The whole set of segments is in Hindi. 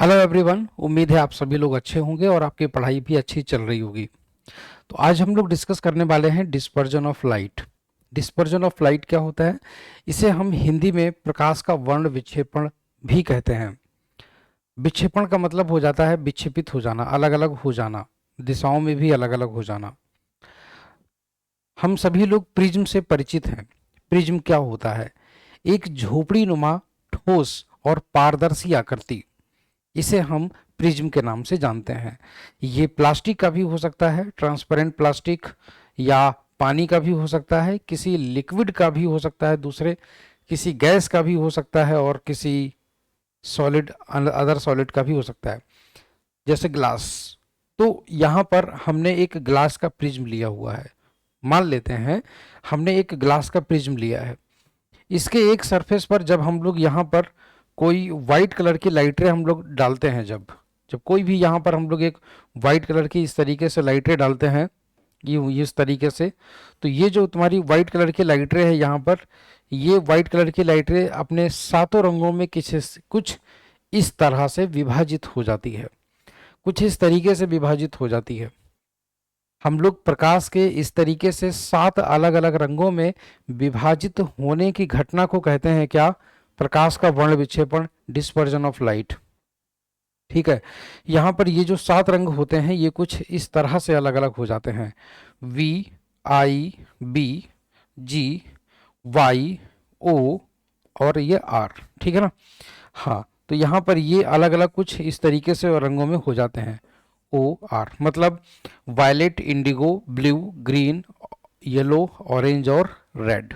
Hello everyone. उम्मीद है आप सभी लोग अच्छे होंगे और आपकी पढ़ाई भी अच्छी चल रही होगी। तो आज हम लोग डिस्कस करने वाले हैं dispersion of light. Dispersion of light क्या होता है? इसे हम हिंदी में प्रकाश का वर्ण विक्षेपण भी कहते हैं। विक्षेपण का मतलब हो जाता है विक्षेपित हो जाना, अलग अलग हो जाना, दिशाओं में भी अलग अलग हो जाना। हम सभी लोग प्रिज्म से परिचित हैं। प्रिज्म क्या होता है? एक झोपड़ी नुमा ठोस और पारदर्शी आकृति, इसे हम प्रिज्म के नाम से जानते हैं। ये प्लास्टिक का भी हो सकता है, ट्रांसपेरेंट प्लास्टिक, या पानी का भी हो सकता है, किसी लिक्विड का भी हो सकता है, दूसरे किसी गैस का भी हो सकता है, और किसी सॉलिड अदर सॉलिड का भी हो सकता है, जैसे ग्लास। तो यहाँ पर हमने एक ग्लास का प्रिज्म लिया हुआ है। मान लेते हैं हमने एक ग्लास का प्रिज्म लिया है। इसके एक सरफेस पर जब हम लोग यहाँ पर कोई वाइट कलर की लाइटें हम लोग डालते हैं, जब जब कोई भी यहाँ पर हम लोग एक वाइट कलर की इस तरीके से लाइटें डालते हैं, ये इस तरीके से, तो ये जो तुम्हारी वाइट कलर की लाइटें हैं यहाँ पर, ये वाइट कलर की लाइटें अपने सातों रंगों में कुछ इस तरह से विभाजित हो जाती है, कुछ इस तरीके से विभाजित हो जाती है। हम लोग प्रकाश के इस तरीके से 7 अलग अलग रंगों में विभाजित होने की घटना को कहते हैं क्या? प्रकाश का वर्ण विक्षेपण, डिस्पर्जन ऑफ लाइट। ठीक है। यहाँ पर ये जो 7 रंग होते हैं ये कुछ इस तरह से अलग अलग हो जाते हैं: V, I, B, G, Y, O और ये आर। ठीक है ना? हाँ, तो यहाँ पर ये अलग अलग कुछ इस तरीके से रंगों में हो जाते हैं। ओ आर मतलब violet, indigo, blue, green, yellow, orange और रेड।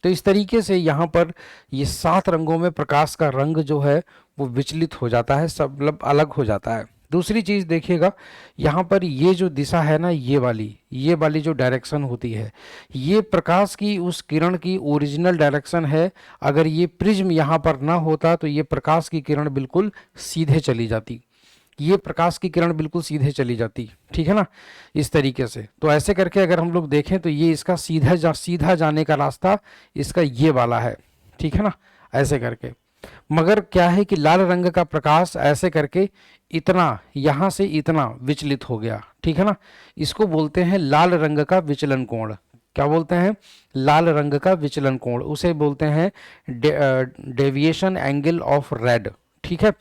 तो इस तरीके से यहाँ पर ये 7 रंगों में प्रकाश का रंग जो है वो विचलित हो जाता है, सब मतलब अलग हो जाता है। दूसरी चीज देखिएगा, यहाँ पर ये जो दिशा है ना, ये वाली जो डायरेक्शन होती है, ये प्रकाश की उस किरण की ओरिजिनल डायरेक्शन है। अगर ये प्रिज्म यहाँ पर ना होता तो ये प्रकाश की किरण बिल्कुल सीधे चली जाती, ये प्रकाश की किरण बिल्कुल सीधे चली जाती। ठीक है ना? इस तरीके से। तो ऐसे करके अगर हम लोग देखें तो ये इसका सीधा जाने का रास्ता इसका ये वाला है। ठीक है ना? ऐसे करके। मगर क्या है कि लाल रंग का प्रकाश ऐसे करके इतना, यहां से इतना विचलित हो गया। ठीक है ना? इसको बोलते हैं लाल रंग का विचलन कोण। क्या बोलते हैं? लाल रंग का विचलन कोण, उसे बोलते हैं डेविएशन एंगल ऑफ रेड। ठीक है।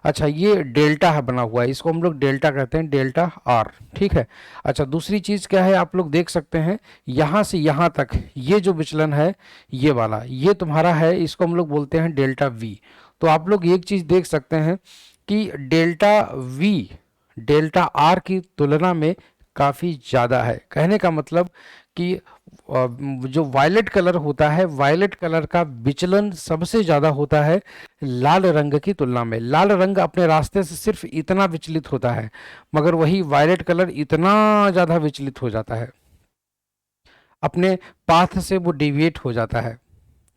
अच्छा, ये डेल्टा है बना हुआ है, इसको हम लोग डेल्टा कहते हैं, डेल्टा आर। ठीक है। अच्छा, दूसरी चीज क्या है, आप लोग देख सकते हैं यहां से यहां तक ये जो विचलन है, ये वाला, ये तुम्हारा है, इसको हम लोग बोलते हैं डेल्टा वी। तो आप लोग एक चीज देख सकते हैं कि डेल्टा वी डेल्टा आर की तुलना में काफी ज्यादा है। कहने का मतलब कि जो वायलेट कलर होता है, वायलेट कलर का विचलन सबसे ज्यादा होता है लाल रंग की तुलना में। लाल रंग अपने रास्ते से सिर्फ इतना विचलित होता है, मगर वही वायलेट कलर इतना ज्यादा विचलित हो जाता है, अपने पाथ से वो डिविएट हो जाता है।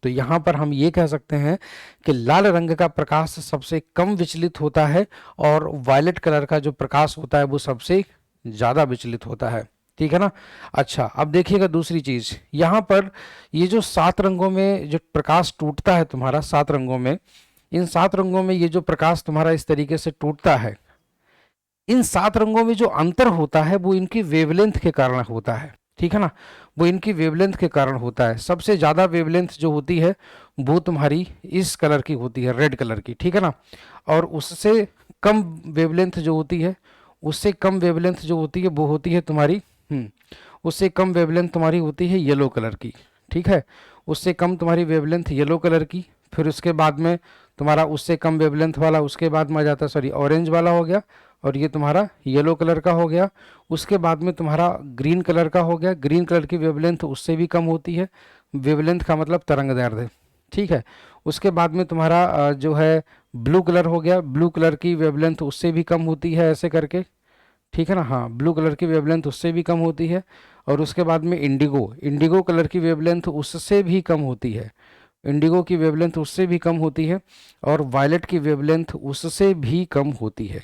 तो यहाँ पर हम ये कह सकते हैं कि लाल रंग का प्रकाश सबसे कम विचलित होता है और वायलेट कलर का जो प्रकाश होता है वो सबसे ज्यादा विचलित होता है। ठीक है ना? अच्छा, अब देखिएगा दूसरी चीज, यहाँ पर ये जो 7 रंगों में जो प्रकाश टूटता है तुम्हारा, 7 रंगों में, इन 7 रंगों में ये जो प्रकाश तुम्हारा इस तरीके से टूटता है, इन 7 रंगों में जो अंतर होता है वो इनकी वेवलेंथ के कारण होता है। ठीक है ना? वो इनकी वेवलेंथ के कारण होता है। सबसे ज्यादा वेवलेंथ जो होती है वो तुम्हारी इस कलर की होती है, रेड कलर की। ठीक है ना? और उससे कम वेवलेंथ जो होती है, उससे कम वेवलेंथ जो होती है वो होती है तुम्हारी उससे कम वेवलेंथ तुम्हारी होती है येलो कलर की। ठीक है? उससे कम तुम्हारी वेवलेंथ येलो कलर की। फिर उसके बाद में तुम्हारा उससे कम वेवलेंथ वाला, उसके बाद में आ जाता है, सॉरी, ऑरेंज वाला हो गया, और ये तुम्हारा येलो कलर का हो गया। उसके बाद में तुम्हारा ग्रीन कलर का हो गया। ग्रीन कलर की वेवलेंथ उससे भी कम होती है, वेवलेंथ का मतलब तरंगदैर्ध्य। ठीक है। उसके बाद में तुम्हारा जो है ब्लू कलर हो गया। ब्लू कलर की वेवलेंथ उससे भी कम होती है, ऐसे करके। ठीक है ना? हाँ, ब्लू कलर की वेवलेंथ उससे भी कम होती है। और उसके बाद में इंडिगो, इंडिगो कलर की वेवलेंथ उससे भी कम होती है, इंडिगो की वेवलेंथ उससे भी कम होती है। और वायलेट की वेवलेंथ उससे भी कम होती है,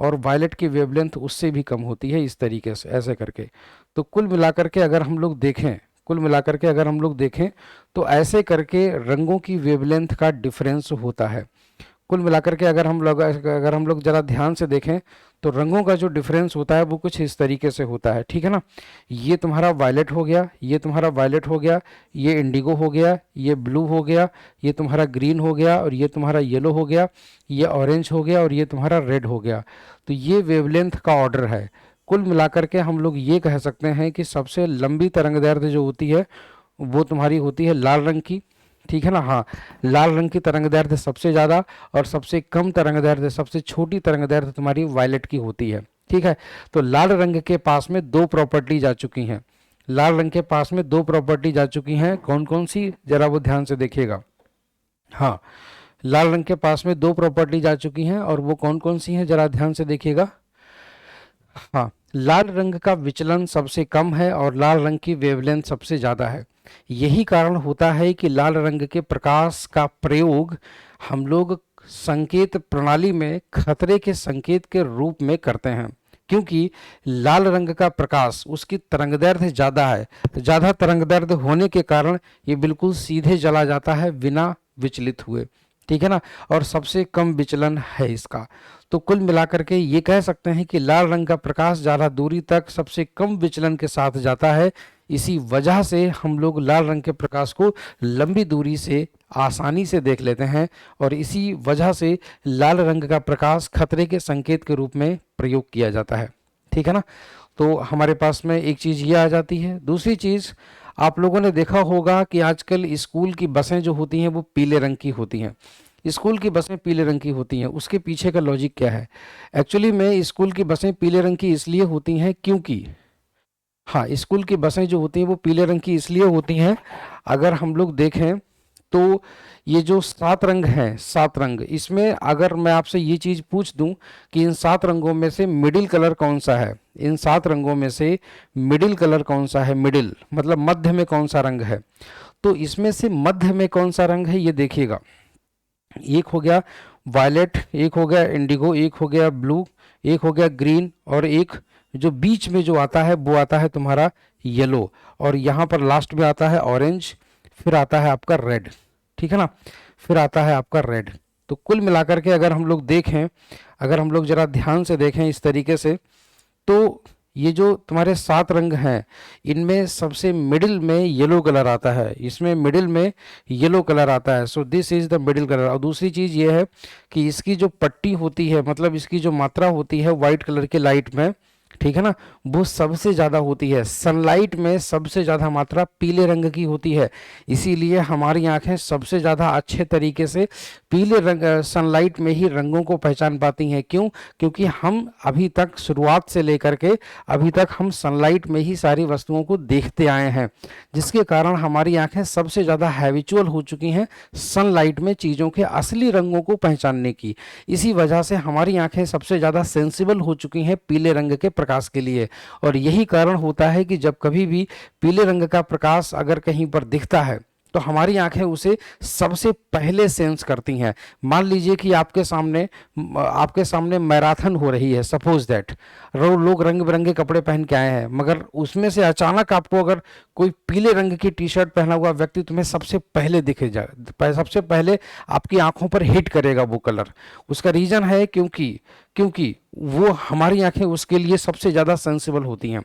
और वायलेट की वेवलेंथ उससे भी कम होती है, इस तरीके से, ऐसे करके। तो कुल मिलाकर के अगर हम लोग देखें, तो ऐसे करके रंगों की वेवलेंथ का डिफरेंस होता है। कुल मिलाकर के अगर हम लोग ज़रा ध्यान से देखें तो रंगों का जो डिफरेंस होता है वो कुछ इस तरीके से होता है, ठीक है ना। ये तुम्हारा वायलेट हो गया, ये तुम्हारा वायलेट हो गया, ये इंडिगो हो गया, ये ब्लू हो गया, ये तुम्हारा ग्रीन हो गया, और ये तुम्हारा येलो हो गया, ये ऑरेंज हो गया, और ये तुम्हारा रेड हो गया। तो ये वेवलेंथ का ऑर्डर है। कुल मिलाकर के हम लोग ये कह सकते हैं कि सबसे लंबी तरंगदैर्ध्य जो होती है वो तुम्हारी होती है लाल रंग की, ठीक है ना। हाँ, लाल रंग की तरंगदैर्ध्य सबसे ज़्यादा, और सबसे कम तरंगदैर्ध्य, सबसे छोटी तरंगदैर्ध्य तुम्हारी वायलेट की होती है, ठीक है। तो लाल रंग के पास में दो प्रॉपर्टीज आ चुकी हैं, लाल रंग के पास में दो प्रॉपर्टीज आ चुकी हैं, कौन कौन सी, जरा वो ध्यान से देखिएगा। हाँ, लाल रंग के पास में दो प्रॉपर्टीज आ चुकी हैं, और वो कौन कौन सी हैं जरा ध्यान से देखिएगा। हाँ, लाल रंग का विचलन सबसे कम है और लाल रंग की वेवलेंथ सबसे ज़्यादा है। यही कारण होता है कि लाल रंग के प्रकाश का प्रयोग हम लोग संकेत प्रणाली में खतरे के संकेत के रूप में करते हैं, क्योंकि लाल रंग का प्रकाश, उसकी तरंगदैर्ध्य ज़्यादा है। ज़्यादा तरंगदैर्ध्य होने के कारण ये बिल्कुल सीधे जला जाता है बिना विचलित हुए, ठीक है ना, और सबसे कम विचलन है इसका। तो कुल मिलाकर के ये कह सकते हैं कि लाल रंग का प्रकाश ज़्यादा दूरी तक सबसे कम विचलन के साथ जाता है। इसी वजह से हम लोग लाल रंग के प्रकाश को लंबी दूरी से आसानी से देख लेते हैं, और इसी वजह से लाल रंग का प्रकाश खतरे के संकेत के रूप में प्रयोग किया जाता है, ठीक है ना। तो हमारे पास में एक चीज़ ये आ जाती है। दूसरी चीज़, आप लोगों ने देखा होगा कि आजकल स्कूल की बसें जो होती हैं वो पीले रंग की होती हैं। स्कूल की बसें पीले रंग की होती हैं, उसके पीछे का लॉजिक क्या है? एक्चुअली में स्कूल की बसें पीले रंग की इसलिए होती हैं क्योंकि, हाँ, स्कूल की बसें जो होती हैं वो पीले रंग की इसलिए होती हैं, अगर हम लोग देखें तो ये जो 7 रंग हैं, 7 रंग, इसमें अगर मैं आपसे ये चीज़ पूछ दूं कि इन 7 रंगों में से मिडिल कलर कौन सा है, इन 7 रंगों में से मिडिल कलर कौन सा है, मिडिल मतलब मध्य में कौन सा रंग है, तो इसमें से मध्य में कौन सा रंग है ये देखिएगा। एक हो गया वायलेट, एक हो गया इंडिगो, एक हो गया ब्लू, एक हो गया ग्रीन, और एक जो बीच में जो आता है वो आता है तुम्हारा येलो, और यहाँ पर लास्ट में आता है ऑरेंज, फिर आता है आपका रेड, ठीक है ना, फिर आता है आपका रेड। तो कुल मिलाकर के अगर हम लोग देखें, अगर हम लोग जरा ध्यान से देखें इस तरीके से, तो ये जो तुम्हारे 7 रंग हैं इनमें सबसे मिडिल में येलो कलर आता है, इसमें मिडिल में येलो कलर आता है। So this is the middle colour. और दूसरी चीज़ ये है कि इसकी जो पट्टी होती है, मतलब इसकी जो मात्रा होती है वाइट कलर के लाइट में, ठीक है ना, वो सबसे ज़्यादा होती है। सनलाइट में सबसे ज़्यादा मात्रा पीले रंग की होती है, इसीलिए हमारी आंखें सबसे ज़्यादा अच्छे तरीके से पीले रंग, सनलाइट में ही रंगों को पहचान पाती हैं। क्यों? क्योंकि हम अभी तक शुरुआत से लेकर के अभी तक हम सनलाइट में ही सारी वस्तुओं को देखते आए हैं, जिसके कारण हमारी आंखें सबसे ज़्यादा हैबिचुअल हो चुकी हैं सनलाइट में चीज़ों के असली रंगों को पहचानने की। इसी वजह से हमारी आंखें सबसे ज़्यादा सेंसिबल हो चुकी हैं पीले रंग के प्रकाश के लिए, और यही कारण होता है कि जब कभी भी पीले रंग का प्रकाश अगर कहीं पर दिखता है तो हमारी आंखें उसे सबसे पहले सेंस करती हैं। मान लीजिए कि आपके सामने मैराथन हो रही है, सपोज दैट लोग रंग बिरंगे कपड़े पहन के आए हैं, मगर उसमें से अचानक आपको अगर कोई पीले रंग की टी शर्ट पहना हुआ व्यक्ति तुम्हें सबसे पहले सबसे पहले आपकी आंखों पर हिट करेगा वो कलर। उसका रीजन है क्योंकि वो हमारी आंखें उसके लिए सबसे ज्यादा सेंसिबल होती हैं।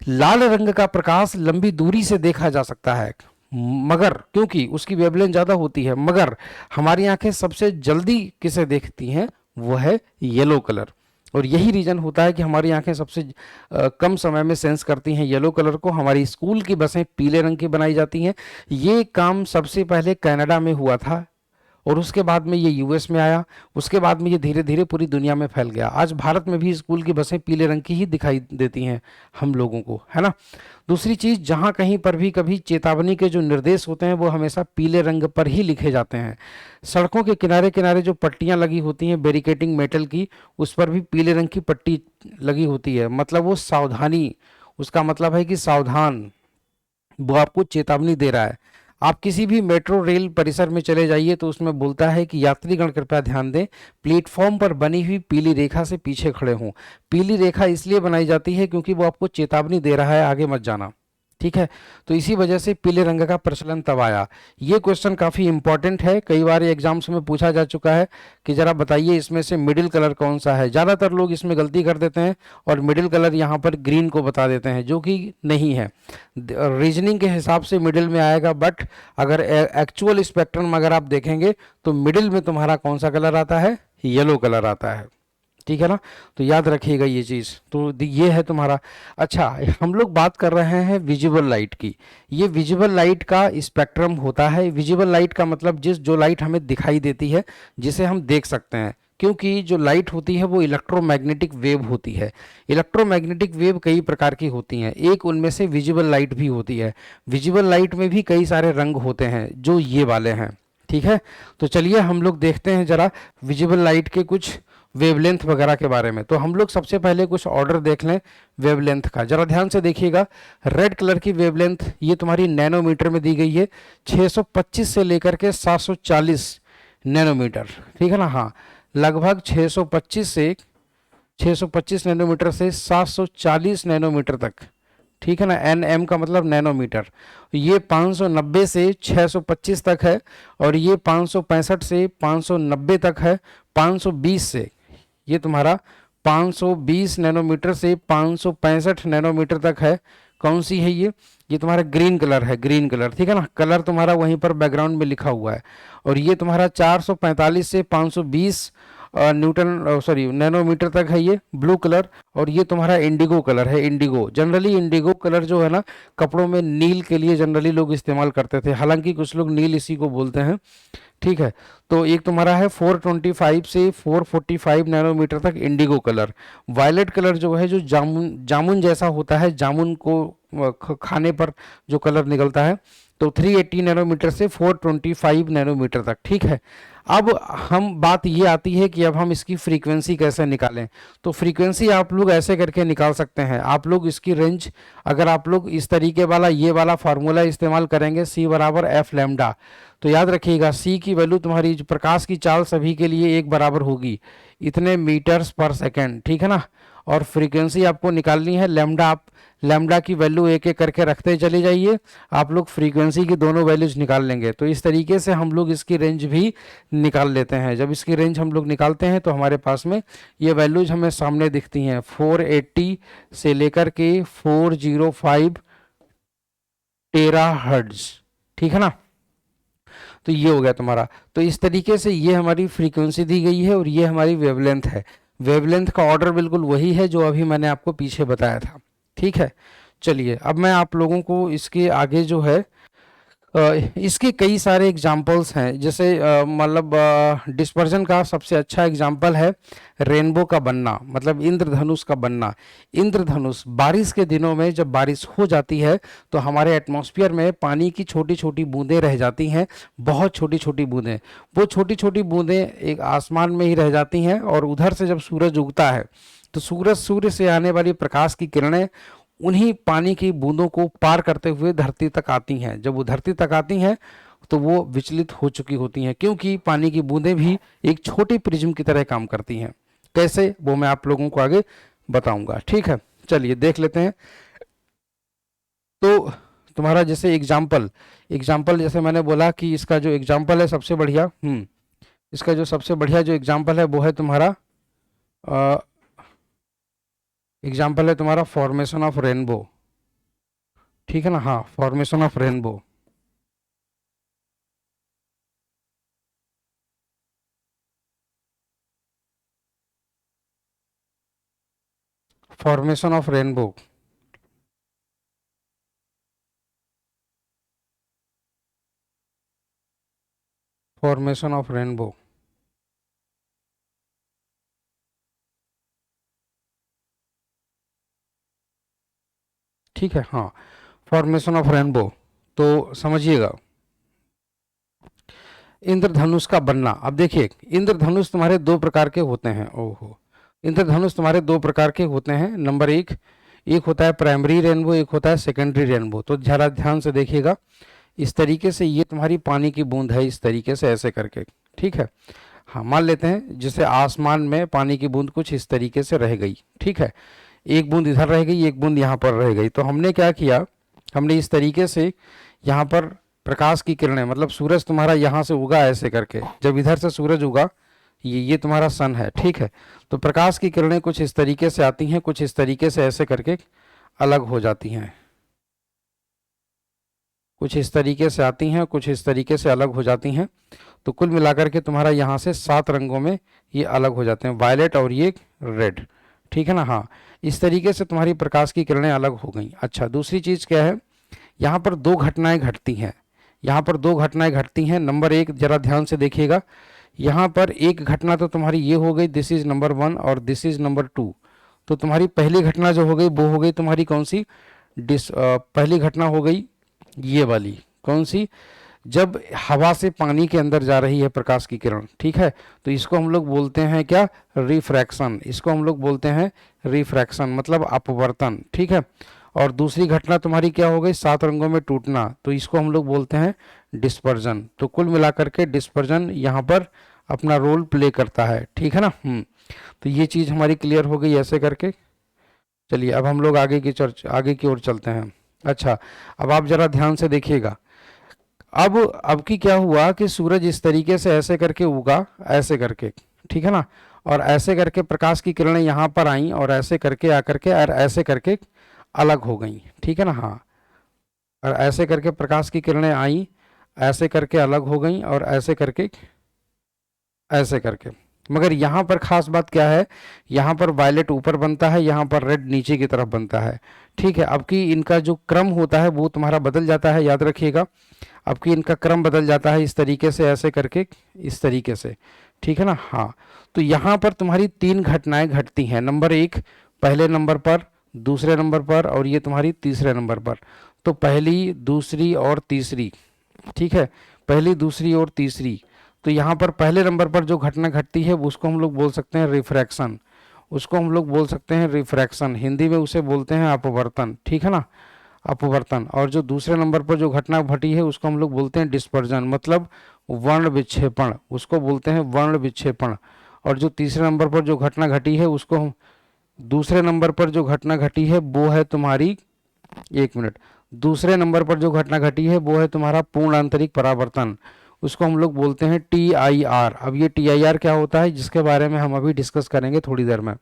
लाल रंग का प्रकाश लंबी दूरी से देखा जा सकता है, मगर क्योंकि उसकी वेवलेंथ ज़्यादा होती है, मगर हमारी आंखें सबसे जल्दी किसे देखती हैं, वो है येलो कलर। और यही रीज़न होता है कि हमारी आंखें सबसे कम समय में सेंस करती हैं येलो कलर को। हमारी स्कूल की बसें पीले रंग की बनाई जाती हैं। ये काम सबसे पहले कनाडा में हुआ था, और उसके बाद में ये यूएस में आया, उसके बाद में ये धीरे धीरे पूरी दुनिया में फैल गया। आज भारत में भी स्कूल की बसें पीले रंग की ही दिखाई देती हैं हम लोगों को, है ना। दूसरी चीज़, जहाँ कहीं पर भी कभी चेतावनी के जो निर्देश होते हैं वो हमेशा पीले रंग पर ही लिखे जाते हैं। सड़कों के किनारे किनारे जो पट्टियाँ लगी होती हैं बैरिकेटिंग मेटल की, उस पर भी पीले रंग की पट्टी लगी होती है, मतलब वो सावधानी, उसका मतलब है कि सावधान, वो आपको चेतावनी दे रहा है। आप किसी भी मेट्रो रेल परिसर में चले जाइए तो उसमें बोलता है कि यात्रीगण कृपया ध्यान दें, प्लेटफॉर्म पर बनी हुई पीली रेखा से पीछे खड़े हों। पीली रेखा इसलिए बनाई जाती है क्योंकि वो आपको चेतावनी दे रहा है आगे मत जाना, ठीक है। तो इसी वजह से पीले रंग का प्रचलन तब आया। ये क्वेश्चन काफ़ी इंपॉर्टेंट है, कई बार एग्जाम्स में पूछा जा चुका है कि जरा बताइए इसमें से मिडिल कलर कौन सा है। ज़्यादातर लोग इसमें गलती कर देते हैं और मिडिल कलर यहाँ पर ग्रीन को बता देते हैं, जो कि नहीं है। रीजनिंग के हिसाब से मिडिल में आएगा, बट अगर एक्चुअल स्पेक्ट्रम अगर आप देखेंगे तो मिडिल में तुम्हारा कौन सा कलर आता है, येलो कलर आता है। ठीक है ना, तो याद रखिएगा ये चीज़। तो ये है तुम्हारा। अच्छा, हम लोग बात कर रहे हैं विजिबल लाइट की। ये विजिबल लाइट का स्पेक्ट्रम होता है। विजिबल लाइट का मतलब जो लाइट हमें दिखाई देती है, जिसे हम देख सकते हैं, क्योंकि जो लाइट होती है वो इलेक्ट्रोमैग्नेटिक वेव होती है। इलेक्ट्रोमैग्नेटिक वेव कई प्रकार की होती हैं, एक उनमें से विजिबल लाइट भी होती है। विजिबल लाइट में भी कई सारे रंग होते हैं, जो ये वाले हैं। ठीक है, तो चलिए हम लोग देखते हैं जरा विजिबल लाइट के कुछ वेवलेंथ वगैरह के बारे में। तो हम लोग सबसे पहले कुछ ऑर्डर देख लें वेवलेंथ का, जरा ध्यान से देखिएगा। रेड कलर की वेवलेंथ ये तुम्हारी नैनोमीटर में दी गई है, 625 से लेकर के 740 नैनोमीटर। ठीक है ना, हाँ, लगभग 625 नैनोमीटर से 740 नैनोमीटर तक। ठीक है ना, एन एम का मतलब नैनोमीटर। ये 590 से 625 तक है, और ये 565 से 590 तक है। 520 से ये तुम्हारा 520 नैनोमीटर से 565 नैनोमीटर तक है। कौन सी है ये तुम्हारा ग्रीन कलर है, ग्रीन कलर। ठीक है ना, कलर तुम्हारा वहीं पर बैकग्राउंड में लिखा हुआ है। और ये तुम्हारा 445 से 520 न्यूटन सॉरी नैनोमीटर तक है, ये ब्लू कलर। और ये तुम्हारा इंडिगो कलर है, इंडिगो। जनरली इंडिगो कलर जो है ना, कपड़ों में नील के लिए जनरली लोग इस्तेमाल करते थे, हालांकि कुछ लोग नील इसी को बोलते हैं। ठीक है, तो एक तुम्हारा है 425 से 445 नैनोमीटर तक इंडिगो कलर। वायलेट कलर जो है, जो जामुन जामुन जैसा होता है, जामुन को खाने पर जो कलर निकलता है, तो 380 नैनोमीटर से 425 नैनोमीटर तक। ठीक है, अब हम बात ये आती है कि अब हम इसकी फ्रीक्वेंसी कैसे निकालें। तो फ्रीक्वेंसी आप लोग ऐसे करके निकाल सकते हैं। आप लोग इसकी रेंज, अगर आप लोग इस तरीके वाला ये वाला फार्मूला इस्तेमाल करेंगे, सी बराबर एफ लैम्डा, तो याद रखिएगा सी की वैल्यू तुम्हारी प्रकाश की चाल सभी के लिए एक बराबर होगी, इतने मीटर्स पर सेकेंड। ठीक है ना, और फ्रीक्वेंसी आपको निकालनी है लैम्डा। आप लैम्डा की वैल्यू एक एक करके रखते चले जाइए, आप लोग फ्रीक्वेंसी की दोनों वैल्यूज निकाल लेंगे। तो इस तरीके से हम लोग इसकी रेंज भी निकाल लेते हैं। जब इसकी रेंज हम लोग निकालते हैं तो हमारे पास में ये वैल्यूज हमें सामने दिखती हैं, 480 से लेकर के 405 टेरा हर्ट्ज। ठीक है ना, तो ये हो गया तुम्हारा। तो इस तरीके से ये हमारी फ्रीक्वेंसी दी गई है, और ये हमारी वेवलेंथ है। वेवलेंथ का ऑर्डर बिल्कुल वही है जो अभी मैंने आपको पीछे बताया था। ठीक है, चलिए अब मैं आप लोगों को इसके आगे जो है इसके कई सारे एग्जाम्पल्स हैं। जैसे मतलब डिस्पर्जन का सबसे अच्छा एग्जाम्पल है रेनबो का बनना, मतलब इंद्रधनुष का बनना। इंद्रधनुष बारिश के दिनों में जब बारिश हो जाती है तो हमारे एटमॉस्फेयर में पानी की छोटी छोटी बूंदें रह जाती हैं, बहुत छोटी छोटी बूंदें। वो छोटी छोटी बूंदें एक आसमान में ही रह जाती हैं, और उधर से जब सूरज उगता है तो सूर्य से आने वाली प्रकाश की किरणें उन्हीं पानी की बूंदों को पार करते हुए धरती तक आती हैं। जब वो धरती तक आती हैं तो वो विचलित हो चुकी होती हैं, क्योंकि पानी की बूंदें भी एक छोटी प्रिज्म की तरह काम करती हैं। कैसे, वो मैं आप लोगों को आगे बताऊंगा। ठीक है, चलिए देख लेते हैं। तो तुम्हारा जैसे एग्जाम्पल एग्जाम्पल जैसे मैंने बोला कि इसका जो एग्जाम्पल है सबसे बढ़िया, इसका जो सबसे बढ़िया जो एग्जाम्पल है वो है तुम्हारा एग्जाम्पल है तुम्हारा फॉर्मेशन ऑफ रेनबो। ठीक है ना, हाँ, formation of rainbow. Formation of rainbow, formation of rainbow. ठीक है, हाँ, फॉर्मेशन ऑफ रेनबो। तो समझिएगा, इंद्रधनुष का बनना। अब देखिए, इंद्रधनुष तुम्हारे दो प्रकार के होते हैं। ओहो, इंद्रधनुष तुम्हारे दो प्रकार के होते हैं। नंबर एक होता है प्राइमरी रेनबो, एक होता है सेकेंडरी रेनबो। तो जरा ध्यान से देखिएगा, इस तरीके से ये तुम्हारी पानी की बूंद है, इस तरीके से ऐसे करके। ठीक है, हाँ, मान लेते हैं जैसे आसमान में पानी की बूंद कुछ इस तरीके से रह गई। ठीक है, एक बूंद इधर रह गई, एक बूंद यहाँ पर रह गई। तो हमने क्या किया, हमने इस तरीके से यहाँ पर प्रकाश की किरणें, मतलब सूरज तुम्हारा यहाँ से उगा ऐसे करके, जब इधर से सूरज उगा, ये तुम्हारा सन है, ठीक है। तो प्रकाश की किरणें कुछ इस तरीके से आती हैं, कुछ इस तरीके से ऐसे करके अलग हो जाती हैं, कुछ इस तरीके से आती हैं, कुछ इस तरीके से अलग हो जाती हैं। तो कुल मिलाकर के तुम्हारा यहाँ से 7 रंगों में ये अलग हो जाते हैं, वायलेट और ये रेड, ठीक है ना। हाँ, इस तरीके से तुम्हारी प्रकाश की किरणें अलग हो गई। अच्छा, दूसरी चीज़ क्या है, यहाँ पर दो घटनाएं घटती हैं, यहाँ पर दो घटनाएं घटती हैं। नंबर एक, जरा ध्यान से देखिएगा, यहाँ पर एक घटना तो तुम्हारी ये हो गई, दिस इज नंबर 1 और दिस इज नंबर 2। तो तुम्हारी पहली घटना जो हो गई वो हो गई तुम्हारी कौन सी, पहली घटना हो गई ये वाली, कौन सी, जब हवा से पानी के अंदर जा रही है प्रकाश की किरण, ठीक है। तो इसको हम लोग बोलते हैं क्या, रिफ्रैक्शन, इसको हम लोग बोलते हैं रिफ्रैक्शन, मतलब अपवर्तन, ठीक है। और दूसरी घटना तुम्हारी क्या हो गई, 7 रंगों में टूटना, तो इसको हम लोग बोलते हैं डिस्पर्जन। तो कुल मिलाकर के डिस्पर्जन यहाँ पर अपना रोल प्ले करता है, ठीक है ना। तो ये चीज़ हमारी क्लियर हो गई ऐसे करके। चलिए अब हम लोग आगे की ओर चलते हैं। अच्छा, अब आप जरा ध्यान से देखिएगा, अब की क्या हुआ कि सूरज इस तरीके से ऐसे करके उगा, ऐसे करके, ठीक है ना। और ऐसे करके प्रकाश की किरणें यहाँ पर आई और ऐसे करके आकर के और ऐसे करके अलग हो गई, ठीक है ना। हाँ, और ऐसे करके प्रकाश की किरणें आई, ऐसे करके अलग हो गई और ऐसे करके। मगर यहाँ पर खास बात क्या है, यहाँ पर वायलेट ऊपर बनता है, यहाँ पर रेड नीचे की तरफ बनता है, ठीक है। अब की इनका जो क्रम होता है वो तुम्हारा बदल जाता है, याद रखिएगा। अब की इनका क्रम बदल जाता है इस तरीके से, ऐसे करके, इस तरीके से, ठीक है ना। हाँ, तो यहाँ पर तुम्हारी 3 घटनाएं घटती हैं। नंबर 1 पहले नंबर पर, दूसरे नंबर पर, और ये तुम्हारी तीसरे नंबर पर। तो पहली, दूसरी और तीसरी, ठीक है, पहली, दूसरी और तीसरी। तो यहाँ पर पहले नंबर पर जो घटना घटती है उसको हम लोग बोल सकते हैं रिफ्रैक्शन, उसको हम लोग बोल सकते हैं रिफ्रैक्शन, हिंदी में उसे बोलते हैं अपवर्तन, ठीक है ना, अपवर्तन। और जो दूसरे नंबर पर जो घटना घटी है उसको हम लोग बोलते हैं डिस्पर्जन, मतलब वर्ण विक्षेपण, उसको बोलते हैं वर्ण विक्षेपण। और जो तीसरे नंबर पर जो घटना घटी है उसको दूसरे नंबर पर जो घटना घटी है वो है तुम्हारी, एक मिनट, दूसरे नंबर पर जो घटना घटी है वो है तुम्हारा पूर्ण आंतरिक परावर्तन, उसको हम लोग बोलते हैं TIR। अब ये TIR क्या होता है जिसके बारे में हम अभी डिस्कस करेंगे थोड़ी देर में।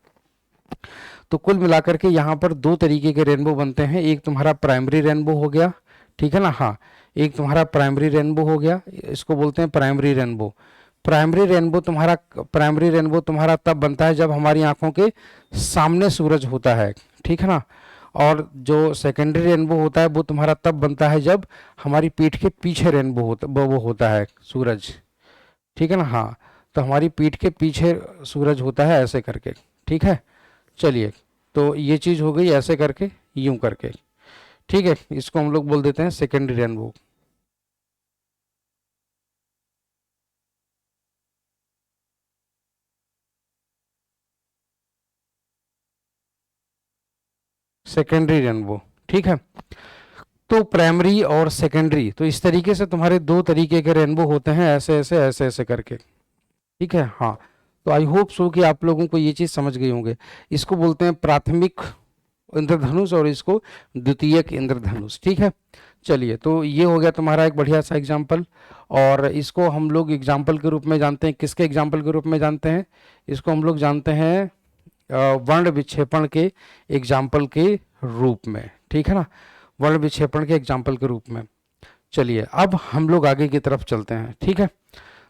तो कुल मिलाकर के यहाँ पर 2 तरीके के रेनबो बनते हैं, एक तुम्हारा प्राइमरी रेनबो हो गया, ठीक है ना। हाँ, एक तुम्हारा प्राइमरी रेनबो हो गया, इसको बोलते हैं प्राइमरी रेनबो। प्राइमरी रेनबो तुम्हारा तब बनता है जब हमारी आंखों के सामने सूरज होता है, ठीक है ना। और जो सेकेंडरी रेनबो होता है वो तुम्हारा तब बनता है जब हमारी पीठ के पीछे रेनबो होता, वो होता है सूरज, ठीक है ना। हाँ, तो हमारी पीठ के पीछे सूरज होता है ऐसे करके, ठीक है। चलिए, तो ये चीज़ हो गई ऐसे करके, यूं करके, ठीक है। इसको हम लोग बोल देते हैं सेकेंडरी रेनबो। सेकेंडरी रेनबो, ठीक है। तो प्राइमरी और सेकेंडरी, तो इस तरीके से तुम्हारे 2 तरीके के रेनबो होते हैं, ऐसे ऐसे ऐसे ऐसे करके, ठीक है। हाँ, तो आई होप सो कि आप लोगों को ये चीज़ समझ गई होंगे। इसको बोलते हैं प्राथमिक इंद्रधनुष और इसको द्वितीयक इंद्रधनुष, ठीक है। चलिए, तो ये हो गया तुम्हारा एक बढ़िया सा एग्जाम्पल। और इसको हम लोग एग्जाम्पल के रूप में जानते हैं, किसके एग्जाम्पल के रूप में जानते हैं, इसको हम लोग जानते हैं वर्ण विक्षेपण के एग्जाम्पल के रूप में, ठीक है ना, वर्ण विक्षेपण के एग्जाम्पल के रूप में। चलिए अब हम लोग आगे की तरफ चलते हैं, ठीक है।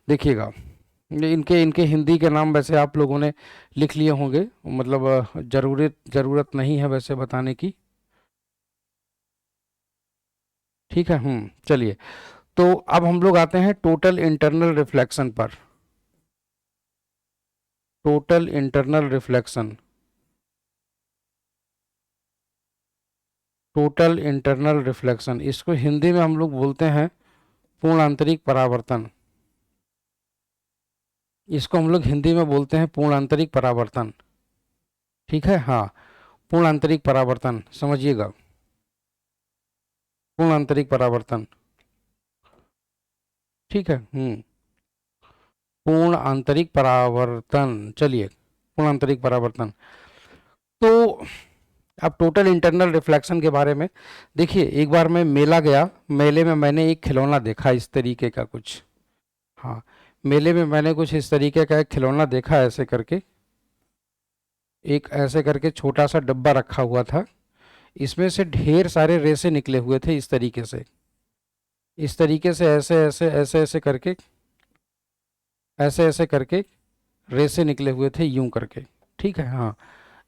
देखिएगा, इनके इनके हिंदी के नाम वैसे आप लोगों ने लिख लिए होंगे, मतलब ज़रूरत नहीं है वैसे बताने की, ठीक है। चलिए, तो अब हम लोग आते हैं टोटल इंटरनल रिफ्लेक्शन पर। Total internal reflection, total internal reflection, इसको हिंदी में हम लोग बोलते हैं पूर्ण आंतरिक परावर्तन, इसको हम लोग हिंदी में बोलते हैं पूर्ण आंतरिक परावर्तन, ठीक है। हाँ, पूर्ण आंतरिक परावर्तन समझिएगा, पूर्ण आंतरिक परावर्तन, ठीक है। पूर्ण आंतरिक परावर्तन, चलिए, पूर्ण आंतरिक परावर्तन। तो अब टोटल इंटरनल रिफ्लेक्शन के बारे में देखिए, एक बार मैं मेला गया, मेले में मैंने एक खिलौना देखा इस तरीके का कुछ। हाँ, मेले में मैंने कुछ इस तरीके का एक खिलौना देखा, ऐसे करके, एक ऐसे करके छोटा सा डब्बा रखा हुआ था, इसमें से ढेर सारे रेसे निकले हुए थे इस तरीके से, इस तरीके से, ऐसे ऐसे ऐसे ऐसे करके, ऐसे ऐसे करके रेसे निकले हुए थे यूं करके। ठीक है, हाँ,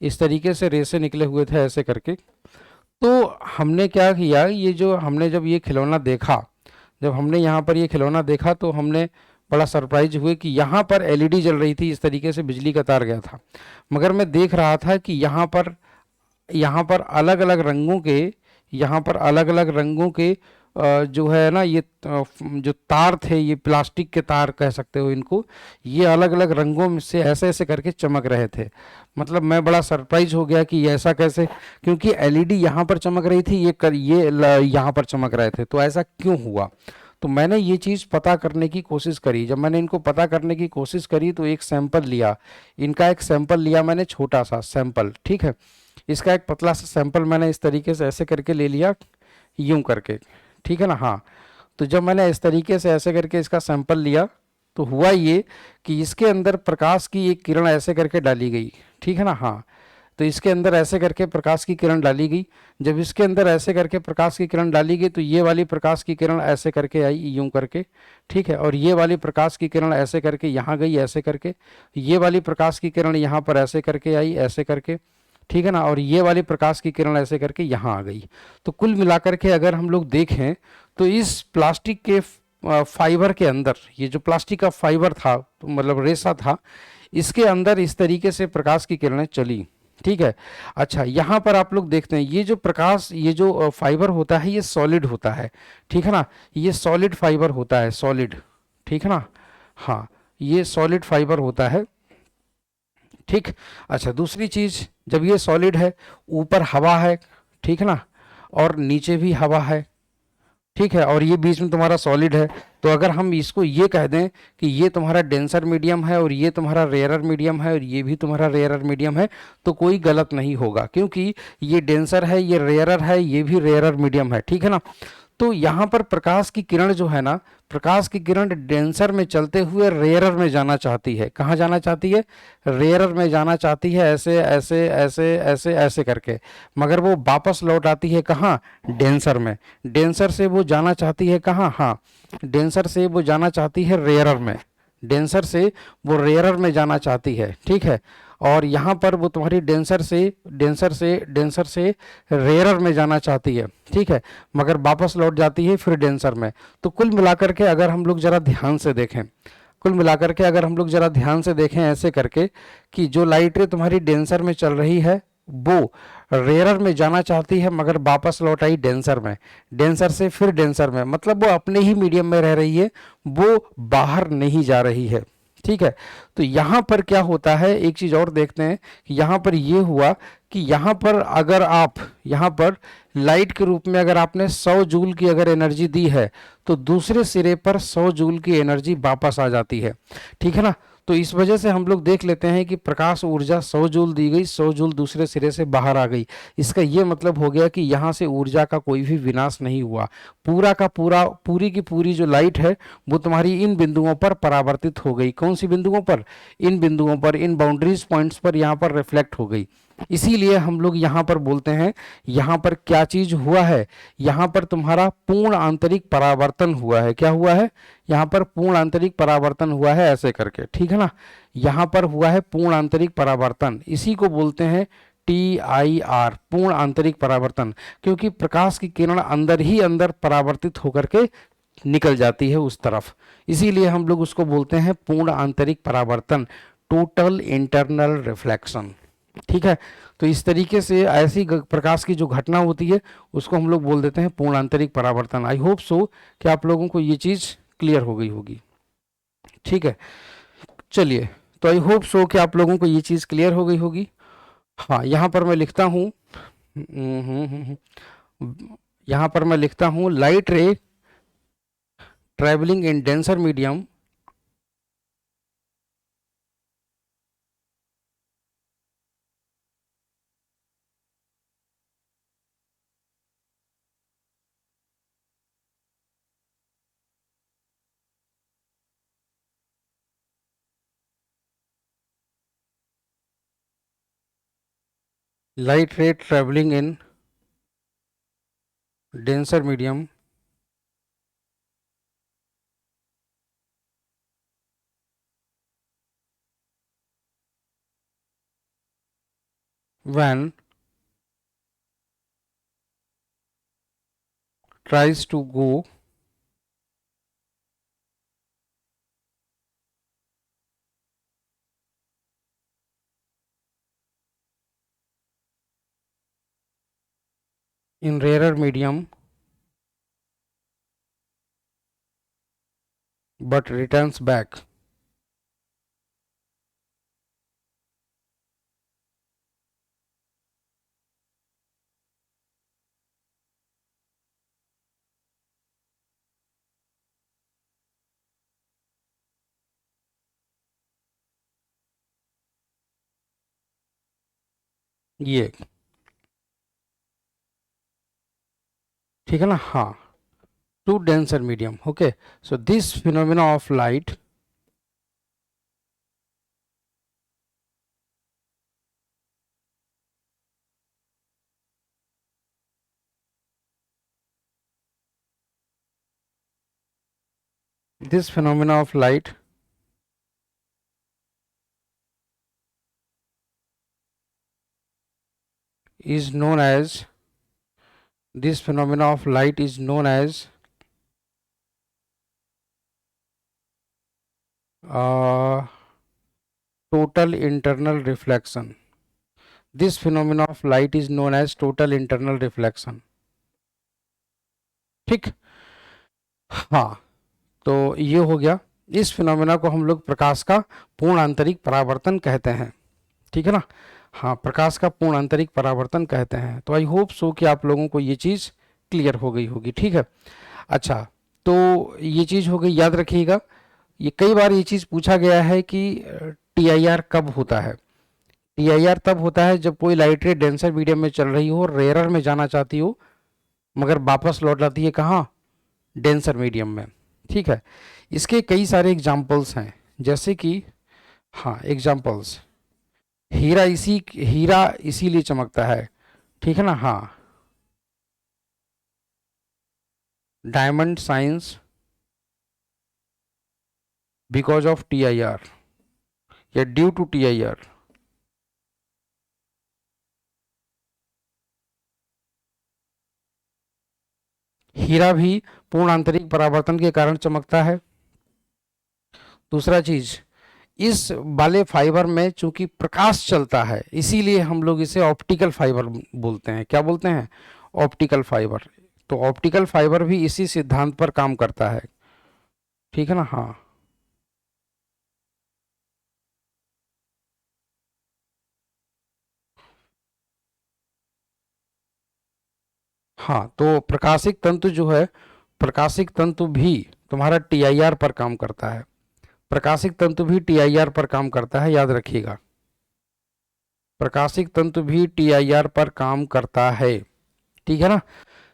इस तरीके से रेसे निकले हुए थे ऐसे करके। तो हमने क्या किया, ये जो हमने जब ये खिलौना देखा, जब हमने यहाँ पर ये खिलौना देखा तो हमने बड़ा सरप्राइज हुए कि यहाँ पर एलईडी जल रही थी, इस तरीके से बिजली का तार गया था। मगर मैं देख रहा था कि यहाँ पर अलग अलग रंगों के, यहाँ पर अलग अलग रंगों के जो है ना, ये जो तार थे, ये प्लास्टिक के तार कह सकते हो इनको, ये अलग अलग रंगों में से ऐसे ऐसे करके चमक रहे थे। मतलब मैं बड़ा सरप्राइज हो गया कि ये ऐसा कैसे, क्योंकि एलईडी यहाँ पर चमक रही थी, यहाँ पर चमक रहे थे, तो ऐसा क्यों हुआ। तो मैंने ये चीज़ पता करने की कोशिश करी। जब मैंने इनको पता करने की कोशिश करी तो एक सैंपल लिया, इनका एक सैंपल लिया मैंने, छोटा सा सैंपल, ठीक है। इसका एक पतला सा सैंपल मैंने इस तरीके से ऐसे करके ले लिया, यूं करके, ठीक है ना। हाँ, तो जब मैंने इस तरीके से ऐसे करके इसका सैंपल लिया, तो हुआ ये कि इसके अंदर प्रकाश की एक किरण ऐसे करके डाली गई, ठीक है ना। हाँ, तो इसके अंदर ऐसे करके प्रकाश की किरण डाली गई। जब इसके अंदर ऐसे करके प्रकाश की किरण डाली गई तो ये वाली प्रकाश की किरण ऐसे करके आई, यूं करके, ठीक है। और ये वाली प्रकाश की किरण ऐसे करके यहाँ गई, ऐसे करके, ये वाली प्रकाश की किरण यहाँ पर ऐसे करके आई, ऐसे करके, ठीक है ना। और ये वाली प्रकाश की किरण ऐसे करके यहाँ आ गई। तो कुल मिलाकर के अगर हम लोग देखें तो इस प्लास्टिक के फाइबर के अंदर, ये जो प्लास्टिक का फाइबर था, तो मतलब रेसा था, इसके अंदर इस तरीके से प्रकाश की किरणें चली, ठीक है। अच्छा, यहाँ पर आप लोग देखते हैं ये जो प्रकाश, ये जो फाइबर होता है, ये सॉलिड होता है, ठीक है ना। ये सॉलिड फाइबर होता है, सॉलिड, ठीक है ना। हाँ, ये सॉलिड फाइबर होता है, ठीक। अच्छा, दूसरी चीज़, जब ये सॉलिड है, ऊपर हवा है, ठीक है ना, और नीचे भी हवा है, ठीक है, और ये बीच में तुम्हारा सॉलिड है। तो अगर हम इसको ये कह दें कि ये तुम्हारा डेंसर मीडियम है और ये तुम्हारा रेयरर मीडियम है और ये भी तुम्हारा रेयरर मीडियम है, तो कोई गलत नहीं होगा, क्योंकि ये डेंसर है, ये रेयरर है, ये भी रेयरर मीडियम है, ठीक है ना। तो यहाँ पर प्रकाश की किरण जो है ना, प्रकाश की किरण डेंसर में चलते हुए रेयरर में जाना चाहती है। कहाँ जाना चाहती है? रेयरर में जाना चाहती है, ऐसे ऐसे ऐसे ऐसे ऐसे करके। मगर वो वापस लौट आती है कहाँ? डेंसर में। डेंसर से वो जाना चाहती है कहाँ? हाँ, डेंसर से वो जाना चाहती है रेयरर में। डेंसर से वो रेयरर में जाना चाहती है, ठीक है। और यहाँ पर वो तुम्हारी डेंसर से रेयरर में जाना चाहती है, ठीक है। मगर वापस लौट जाती है फिर डेंसर में। तो कुल मिलाकर के अगर हम लोग जरा ध्यान से देखें, कुल मिलाकर के अगर हम लोग जरा ध्यान से देखें ऐसे करके, कि जो लाइट रे तुम्हारी डेंसर में चल रही है, वो रेयरर में जाना चाहती है मगर वापस लौट आई डेंसर में, डेंसर से फिर डेंसर में, मतलब वो अपने ही मीडियम में रह रही है, वो बाहर नहीं जा रही है, ठीक है। तो यहाँ पर क्या होता है, एक चीज और देखते हैं कि यहाँ पर ये हुआ कि यहाँ पर अगर आप, यहाँ पर लाइट के रूप में अगर आपने 100 जूल की अगर एनर्जी दी है, तो दूसरे सिरे पर 100 जूल की एनर्जी वापस आ जाती है, ठीक है ना। तो इस वजह से हम लोग देख लेते हैं कि प्रकाश ऊर्जा 100 जूल दी गई, 100 जूल दूसरे सिरे से बाहर आ गई। इसका ये मतलब हो गया कि यहाँ से ऊर्जा का कोई भी विनाश नहीं हुआ, पूरा का पूरा, पूरी की पूरी जो लाइट है वो तुम्हारी इन बिंदुओं पर परावर्तित हो गई। कौन सी बिंदुओं पर? इन बिंदुओं पर, इन बाउंड्रीज पॉइंट्स पर यहाँ पर रिफ्लेक्ट हो गई। इसीलिए हम लोग यहाँ पर बोलते हैं, यहाँ पर क्या चीज हुआ है, यहाँ पर तुम्हारा पूर्ण आंतरिक परावर्तन हुआ है। क्या हुआ है? यहाँ पर पूर्ण आंतरिक परावर्तन हुआ है, ऐसे करके, ठीक है ना। यहाँ पर हुआ है पूर्ण आंतरिक परावर्तन, इसी को बोलते हैं TIR, पूर्ण आंतरिक परावर्तन। क्योंकि प्रकाश की किरण अंदर ही अंदर परावर्तित होकर के निकल जाती है उस तरफ, इसीलिए हम लोग उसको बोलते हैं पूर्ण आंतरिक परावर्तन, टोटल इंटरनल रिफ्लेक्शन, ठीक है। तो इस तरीके से ऐसी प्रकाश की जो घटना होती है उसको हम लोग बोल देते हैं पूर्ण आंतरिक परावर्तन। आई होप सो कि आप लोगों को ये चीज़ क्लियर हो गई होगी, ठीक है। चलिए, तो आई होप सो कि आप लोगों को ये चीज़ क्लियर हो गई होगी। हाँ, यहाँ पर मैं लिखता हूँ, यहाँ पर मैं लिखता हूँ, लाइट रे travelling in denser medium light ray traveling in denser medium when tries to go in rarer medium but returns back. ये ठीक है ना, हाँ, to denser medium. Okay, so this phenomena of light this phenomena of light is known as this phenomena of light is known as total internal reflection. This phenomena of light is known as total internal reflection. ठीक, हाँ, तो ये हो गया. इस फिनोमेना को हम लोग प्रकाश का पूर्ण आंतरिक परावर्तन कहते हैं. ठीक है ना, हाँ, प्रकाश का पूर्ण आंतरिक परावर्तन कहते हैं. तो आई होप सो कि आप लोगों को ये चीज़ क्लियर हो गई होगी. ठीक है, अच्छा, तो ये चीज़ हो गई, याद रखिएगा. ये कई बार ये चीज़ पूछा गया है कि TIR कब होता है. TIR तब होता है जब कोई लाइट रे डेंसर मीडियम में चल रही हो, रेयरर में जाना चाहती हो, मगर वापस लौट आती है कहाँ, डेंसर मीडियम में. ठीक है, इसके कई सारे एग्जाम्पल्स हैं, जैसे कि, हाँ, एग्जाम्पल्स, हीरा इसीलिए चमकता है. ठीक है ना, हाँ, diamond science because of TIR या ड्यू टू TIR. हीरा भी पूर्ण आंतरिक परावर्तन के कारण चमकता है. दूसरा चीज, इस वाले फाइबर में चूंकि प्रकाश चलता है, इसीलिए हम लोग इसे ऑप्टिकल फाइबर बोलते हैं. क्या बोलते हैं, ऑप्टिकल फाइबर. तो ऑप्टिकल फाइबर भी इसी सिद्धांत पर काम करता है. ठीक है ना, हाँ, हाँ, तो प्रकाशिक तंतु जो है, प्रकाशिक तंतु भी तुम्हारा TIR पर काम करता है. प्रकाशिक तंतु भी TIR पर काम करता है, याद रखिएगा. प्रकाशिक तंतु भी TIR पर काम करता है. ठीक है ना,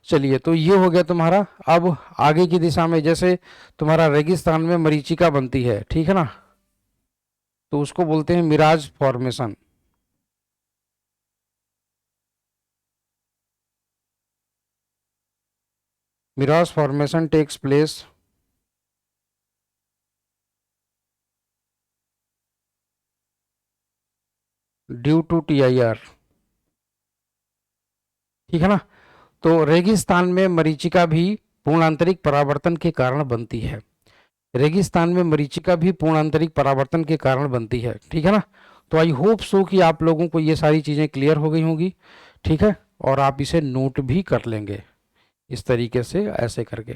चलिए, तो ये हो गया तुम्हारा. अब आगे की दिशा में, जैसे तुम्हारा रेगिस्तान में मरीचिका बनती है, ठीक है ना, तो उसको बोलते हैं mirage formation. Mirage formation takes place due to TIR. ठीक है ना, तो रेगिस्तान में मरीचिका भी पूर्ण आंतरिक परावर्तन के कारण बनती है. रेगिस्तान में मरीचिका भी पूर्ण आंतरिक परावर्तन के कारण बनती है. ठीक है ना, तो आई होप सो कि आप लोगों को ये सारी चीज़ें क्लियर हो गई होंगी. ठीक है, और आप इसे नोट भी कर लेंगे इस तरीके से, ऐसे करके.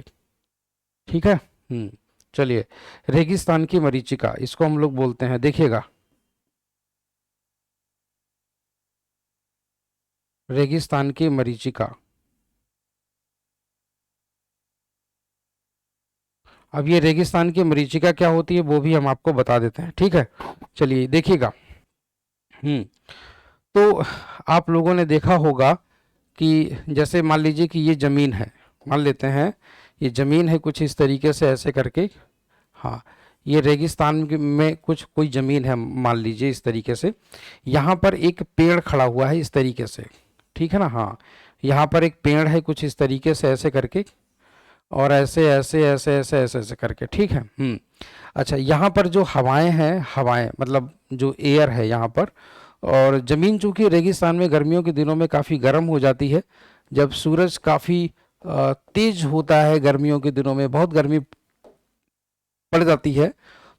ठीक है, चलिए, रेगिस्तान की मरीचिका, इसको हम लोग बोलते हैं, देखिएगा, रेगिस्तान की मरीचिका. अब ये रेगिस्तान की मरीचिका क्या होती है वो भी हम आपको बता देते हैं. ठीक है, चलिए देखिएगा. हम्म तो आप लोगों ने देखा होगा कि जैसे मान लीजिए कि ये ज़मीन है, मान लेते हैं ये ज़मीन है कुछ इस तरीके से, ऐसे करके. हाँ, ये रेगिस्तान में कुछ कोई ज़मीन है, मान लीजिए इस तरीके से, यहाँ पर एक पेड़ खड़ा हुआ है इस तरीके से, ठीक है ना, हाँ, यहाँ पर एक पेड़ है कुछ इस तरीके से ऐसे करके, और ऐसे ऐसे ऐसे ऐसे ऐसे ऐसे करके, ठीक है। अच्छा, यहाँ पर जो हवाएं हैं, हवाएं मतलब जो एयर है यहाँ पर, और ज़मीन चूँकि रेगिस्तान में गर्मियों के दिनों में काफ़ी गर्म हो जाती है, जब सूरज काफ़ी तेज होता है, गर्मियों के दिनों में बहुत गर्मी पड़ जाती है,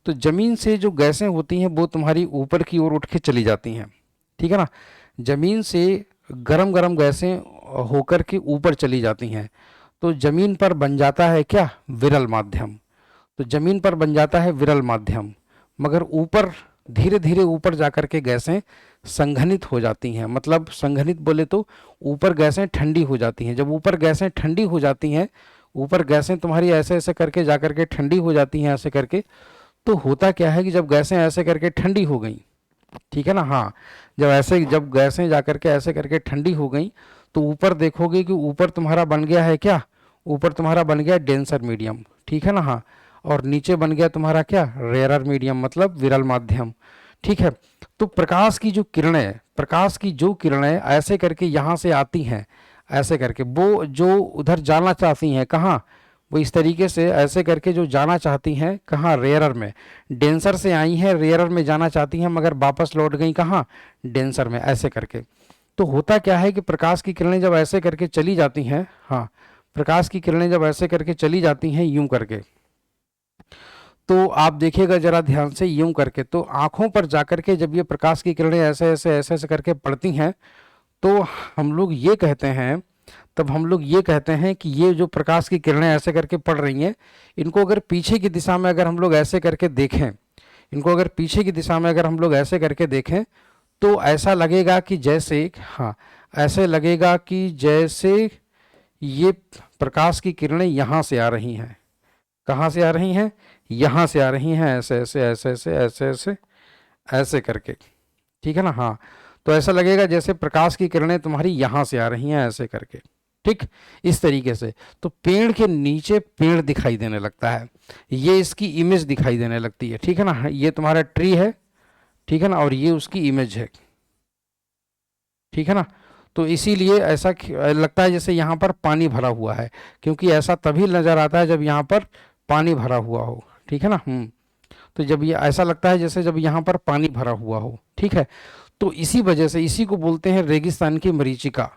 तो ज़मीन से जो गैसें होती हैं वो तुम्हारी ऊपर की ओर उठ के चली जाती हैं, ठीक है ना। ज़मीन से गरम गरम गैसें होकर के ऊपर चली जाती हैं, तो ज़मीन पर बन जाता है क्या, विरल माध्यम। तो ज़मीन पर बन जाता है विरल माध्यम, मगर ऊपर धीरे धीरे ऊपर जाकर के गैसें संघनित हो जाती हैं, मतलब संघनित बोले तो ऊपर गैसें ठंडी हो जाती हैं। जब ऊपर गैसें ठंडी हो जाती हैं, ऊपर गैसें तुम्हारी ऐसे ऐसे करके जा करके ठंडी हो जाती हैं ऐसे करके, तो होता क्या है कि जब गैसें ऐसे करके ठंडी हो गई, ठीक है ना, हाँ, जब गैसें जा करके ऐसे करके ठंडी हो गई, तो ऊपर देखोगे कि ऊपर तुम्हारा बन गया है क्या, ऊपर तुम्हारा बन गया डेंसर मीडियम, ठीक है ना, हाँ, और नीचे बन गया तुम्हारा क्या, रेयरर मीडियम, मतलब विरल माध्यम, ठीक है। तो प्रकाश की जो किरणें ऐसे करके यहाँ से आती हैं, ऐसे करके वो जो उधर जाना चाहती हैं, कहाँ, वो इस तरीके से ऐसे करके जो जाना चाहती हैं, कहाँ, रेयरर में, डेंसर से आई हैं, रेयरर में जाना चाहती हैं, मगर वापस लौट गई कहाँ, डेंसर में, ऐसे करके। तो होता क्या है कि प्रकाश की किरणें जब ऐसे करके चली जाती हैं, हाँ, प्रकाश की किरणें जब ऐसे करके चली जाती हैं यूं करके, तो आप देखिएगा जरा ध्यान से, यूं करके, तो आंखों पर जाकर के जब ये प्रकाश की किरणें ऐसे ऐसे ऐसे ऐसे करके पड़ती हैं, तो हम लोग ये कहते हैं, तब हम लोग ये कहते हैं कि ये जो प्रकाश की किरणें ऐसे करके पड़ रही हैं, इनको अगर पीछे की दिशा में अगर हम लोग ऐसे करके देखें, इनको अगर पीछे की दिशा में अगर हम लोग ऐसे करके देखें, तो ऐसा लगेगा कि जैसे, हाँ, ऐसे लगेगा कि जैसे ये प्रकाश की किरणें यहाँ से आ रही हैं, कहाँ से आ रही हैं, यहाँ से आ रही हैं, ऐसे ऐसे ऐसे ऐसे ऐसे ऐसे ऐसे करके, ठीक है ना, हाँ। तो ऐसा लगेगा जैसे प्रकाश की किरणें तुम्हारी यहाँ से आ रही हैं ऐसे करके, ठीक, इस तरीके से। तो पेड़ के नीचे पेड़ दिखाई देने लगता है, ये इसकी इमेज दिखाई देने लगती है, ठीक है ना, ये तुम्हारा ट्री है, ठीक है ना, और ये उसकी इमेज है, ठीक है ना। तो इसीलिए ऐसा लगता है जैसे यहाँ पर पानी भरा हुआ है, क्योंकि ऐसा तभी नज़र आता है जब यहाँ पर पानी भरा हुआ हो, ठीक है ना। तो जब ये ऐसा लगता है जैसे जब यहाँ पर पानी भरा हुआ हो, ठीक है। तो इसी वजह से इसी को बोलते हैं रेगिस्तान की मरीचिका।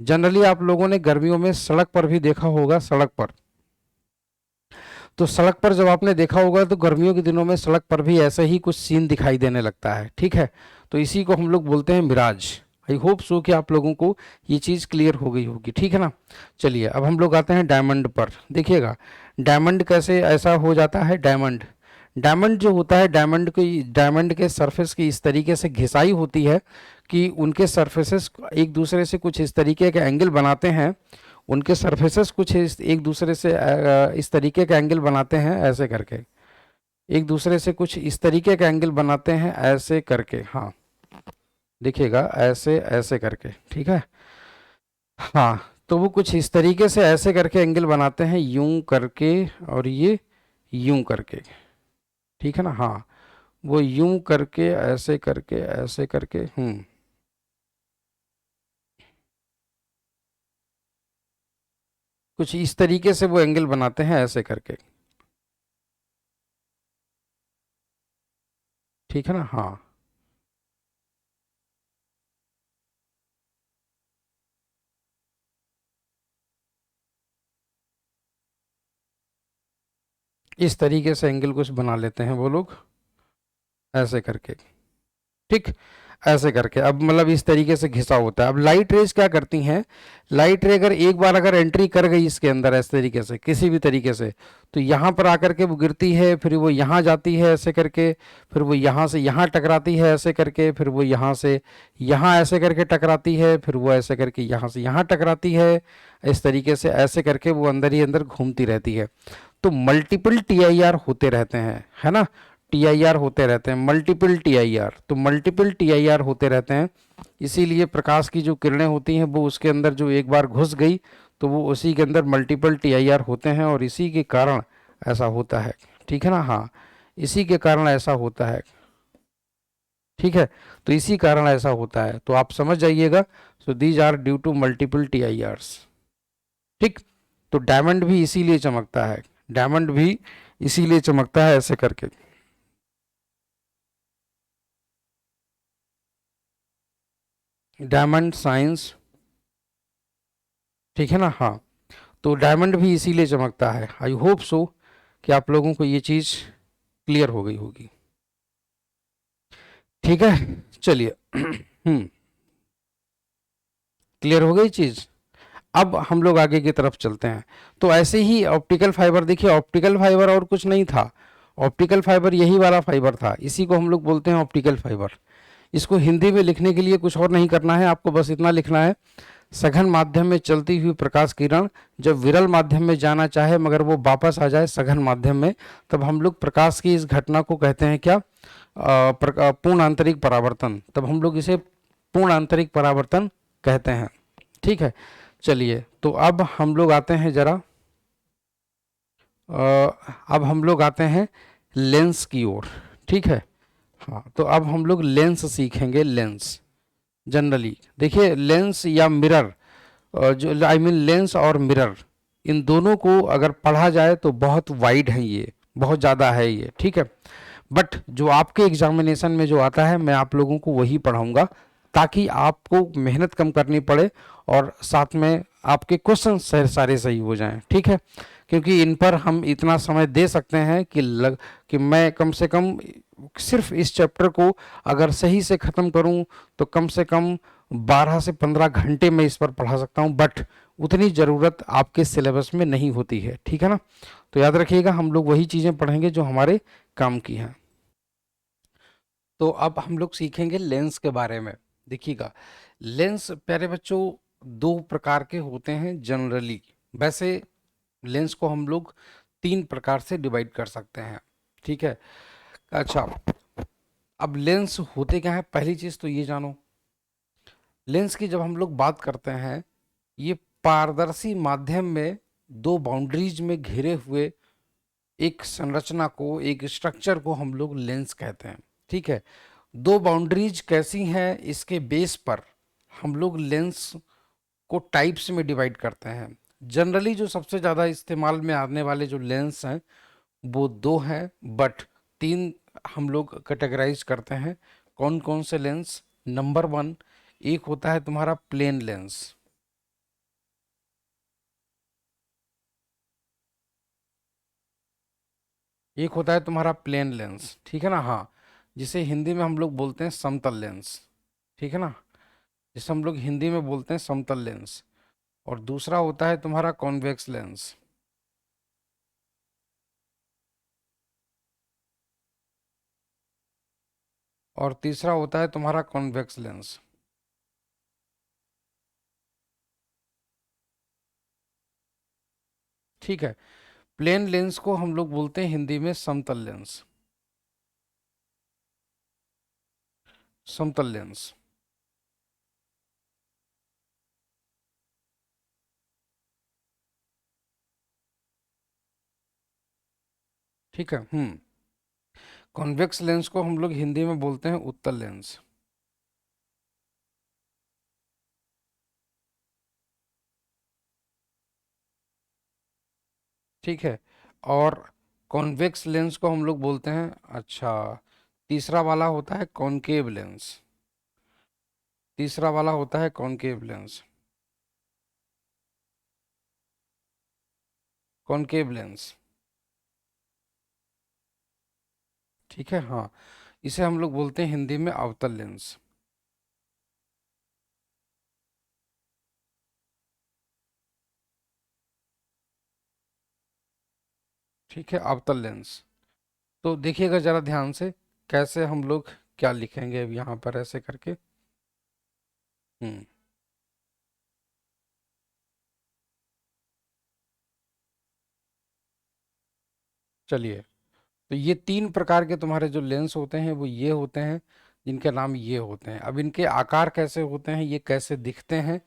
जनरली आप लोगों ने गर्मियों में सड़क पर भी देखा होगा, सड़क पर, तो सड़क पर जब आपने देखा होगा तो गर्मियों के दिनों में सड़क पर भी ऐसे ही कुछ सीन दिखाई देने लगता है, ठीक है। तो इसी को हम लोग बोलते हैं मिराज। आई होप सो कि आप लोगों को ये चीज़ क्लियर हो गई होगी, ठीक है ना। चलिए अब हम लोग आते हैं डायमंड पर। देखिएगा डायमंड कैसे ऐसा हो जाता है। डायमंड डायमंड जो होता है, डायमंड के सरफेस की इस तरीके से घिसाई होती है कि उनके सरफेसेस एक दूसरे से कुछ इस तरीके के एंगल बनाते हैं, उनके सरफेसेस कुछ एक दूसरे से इस तरीके का एंगल बनाते हैं ऐसे करके, एक दूसरे से कुछ इस तरीके का एंगल बनाते हैं ऐसे करके, हाँ, देखिएगा ऐसे ऐसे करके, ठीक है, हाँ। तो वो कुछ इस तरीके से ऐसे करके एंगल बनाते हैं, यूं करके और ये यूं करके, ठीक है ना, हाँ, वो यूं करके ऐसे करके कुछ इस तरीके से वो एंगल बनाते हैं ऐसे करके, ठीक है ना, हाँ। इस तरीके से एंगल कुछ बना लेते हैं वो लोग ऐसे करके, ठीक, ऐसे करके। अब मतलब इस तरीके से घिसा होता है। अब लाइट रेज क्या करती हैं, लाइट रे अगर एक बार अगर एंट्री कर गई इसके अंदर इस तरीके से किसी भी तरीके से, तो यहाँ पर आकर के वो गिरती है, फिर वो यहाँ जाती है ऐसे करके, फिर वो यहाँ से यहाँ टकराती है ऐसे करके, फिर वो यहाँ से यहाँ ऐसे करके टकराती है, फिर वो ऐसे करके यहाँ से यहाँ टकराती है, इस तरीके से ऐसे करके वो अंदर ही अंदर घूमती रहती है। तो मल्टीपल टीआईआर होते रहते हैं, है ना, टीआईआर होते रहते हैं, मल्टीपल टीआईआर, तो मल्टीपल टीआईआर होते रहते हैं। इसीलिए प्रकाश की जो किरणें होती हैं वो उसके अंदर जो एक बार घुस गई तो वो उसी के अंदर मल्टीपल टीआईआर होते हैं, और इसी के कारण ऐसा होता है, ठीक है ना, हाँ, इसी के कारण ऐसा होता है। ठीक है, तो इसी कारण ऐसा होता है, तो आप समझ जाइएगा। So these are due to multiple TIRs। ठीक, तो डायमंड भी इसीलिए चमकता है, डायमंड भी इसीलिए चमकता है ऐसे करके। डायमंड साइंस, ठीक है ना, हाँ, तो डायमंड भी इसीलिए चमकता है। आई होप सो कि आप लोगों को ये चीज़ क्लियर हो गई होगी। ठीक है, चलिए क्लियर हो गई चीज़। अब हम लोग आगे की तरफ चलते हैं। तो ऐसे ही ऑप्टिकल फाइबर, देखिए ऑप्टिकल फाइबर और कुछ नहीं था, ऑप्टिकल फाइबर यही वाला फाइबर था, इसी को हम लोग बोलते हैं ऑप्टिकल फाइबर। इसको हिंदी में लिखने के लिए कुछ और नहीं करना है, आपको बस इतना लिखना है, सघन माध्यम में चलती हुई प्रकाश किरण जब विरल माध्यम में जाना चाहे मगर वो वापस आ जाए सघन माध्यम में, तब हम लोग प्रकाश की इस घटना को कहते हैं क्या, पूर्ण आंतरिक परावर्तन। तब हम लोग इसे पूर्ण आंतरिक परावर्तन कहते हैं। ठीक है, चलिए, तो अब हम लोग आते हैं जरा, अब हम लोग आते हैं लेंस की ओर। ठीक है, हाँ, तो अब हम लोग लेंस सीखेंगे, लेंस। जनरली देखिए लेंस या मिरर, जो आई मीन लेंस और मिरर, इन दोनों को अगर पढ़ा जाए तो बहुत वाइड है ये, बहुत ज़्यादा है ये। ठीक है, बट जो आपके एग्जामिनेशन में जो आता है मैं आप लोगों को वही पढ़ाऊंगा, ताकि आपको मेहनत कम करनी पड़े और साथ में आपके क्वेश्चन सारे सही हो जाएं। ठीक है, क्योंकि इन पर हम इतना समय दे सकते हैं कि मैं कम से कम सिर्फ इस चैप्टर को अगर सही से ख़त्म करूं तो कम से कम 12 से 15 घंटे में इस पर पढ़ा सकता हूं, बट उतनी ज़रूरत आपके सिलेबस में नहीं होती है। ठीक है ना, तो याद रखिएगा हम लोग वही चीज़ें पढ़ेंगे जो हमारे काम की हैं। तो अब हम लोग सीखेंगे लेंस के बारे में। देखिएगा, लेंस प्यारे बच्चों दो प्रकार के होते हैं जनरली। वैसे लेंस को हम लोग तीन प्रकार से डिवाइड कर सकते हैं। ठीक है, अच्छा, अब लेंस होते क्या है, पहली चीज़ तो ये जानो, लेंस की जब हम लोग बात करते हैं, ये पारदर्शी माध्यम में दो बाउंड्रीज में घिरे हुए एक संरचना को, एक स्ट्रक्चर को हम लोग लेंस कहते हैं। ठीक है, दो बाउंड्रीज कैसी हैं, इसके बेस पर हम लोग लेंस को टाइप्स में डिवाइड करते हैं। जनरली जो सबसे ज़्यादा इस्तेमाल में आने वाले जो लेंस हैं वो दो हैं, बट तीन हम लोग कैटेगराइज करते हैं। कौन कौन से लेंस? नंबर वन, एक होता है तुम्हारा प्लेन लेंस। एक होता है तुम्हारा प्लेन लेंस, ठीक है ना, हाँ, जिसे हिंदी में हम लोग बोलते हैं समतल लेंस। ठीक है ना, जिसे हम लोग हिंदी में बोलते हैं समतल लेंस। और दूसरा होता है तुम्हारा कॉन्वेक्स लेंस। और तीसरा होता है तुम्हारा कॉन्वेक्स लेंस। ठीक है, प्लेन लेंस को हम लोग बोलते हैं हिंदी में समतल लेंस, समतल लेंस। ठीक है, कॉन्वेक्स लेंस को हम लोग हिंदी में बोलते हैं उत्तल लेंस। ठीक है, और कॉन्वेक्स लेंस को हम लोग बोलते हैं, अच्छा, तीसरा वाला होता है कॉनकेव लेंस। तीसरा वाला होता है कॉनकेव लेंस, कॉनकेव लेंस। ठीक है, हाँ, इसे हम लोग बोलते हैं हिंदी में अवतल लेंस। ठीक है, अवतल लेंस। तो देखिएगा जरा ध्यान से, कैसे हम लोग क्या लिखेंगे अब यहाँ पर ऐसे करके। हम्म चलिए, तो ये तीन प्रकार के तुम्हारे जो लेंस होते हैं वो ये होते हैं, जिनके नाम ये होते हैं। अब इनके आकार कैसे होते हैं, ये कैसे दिखते हैं,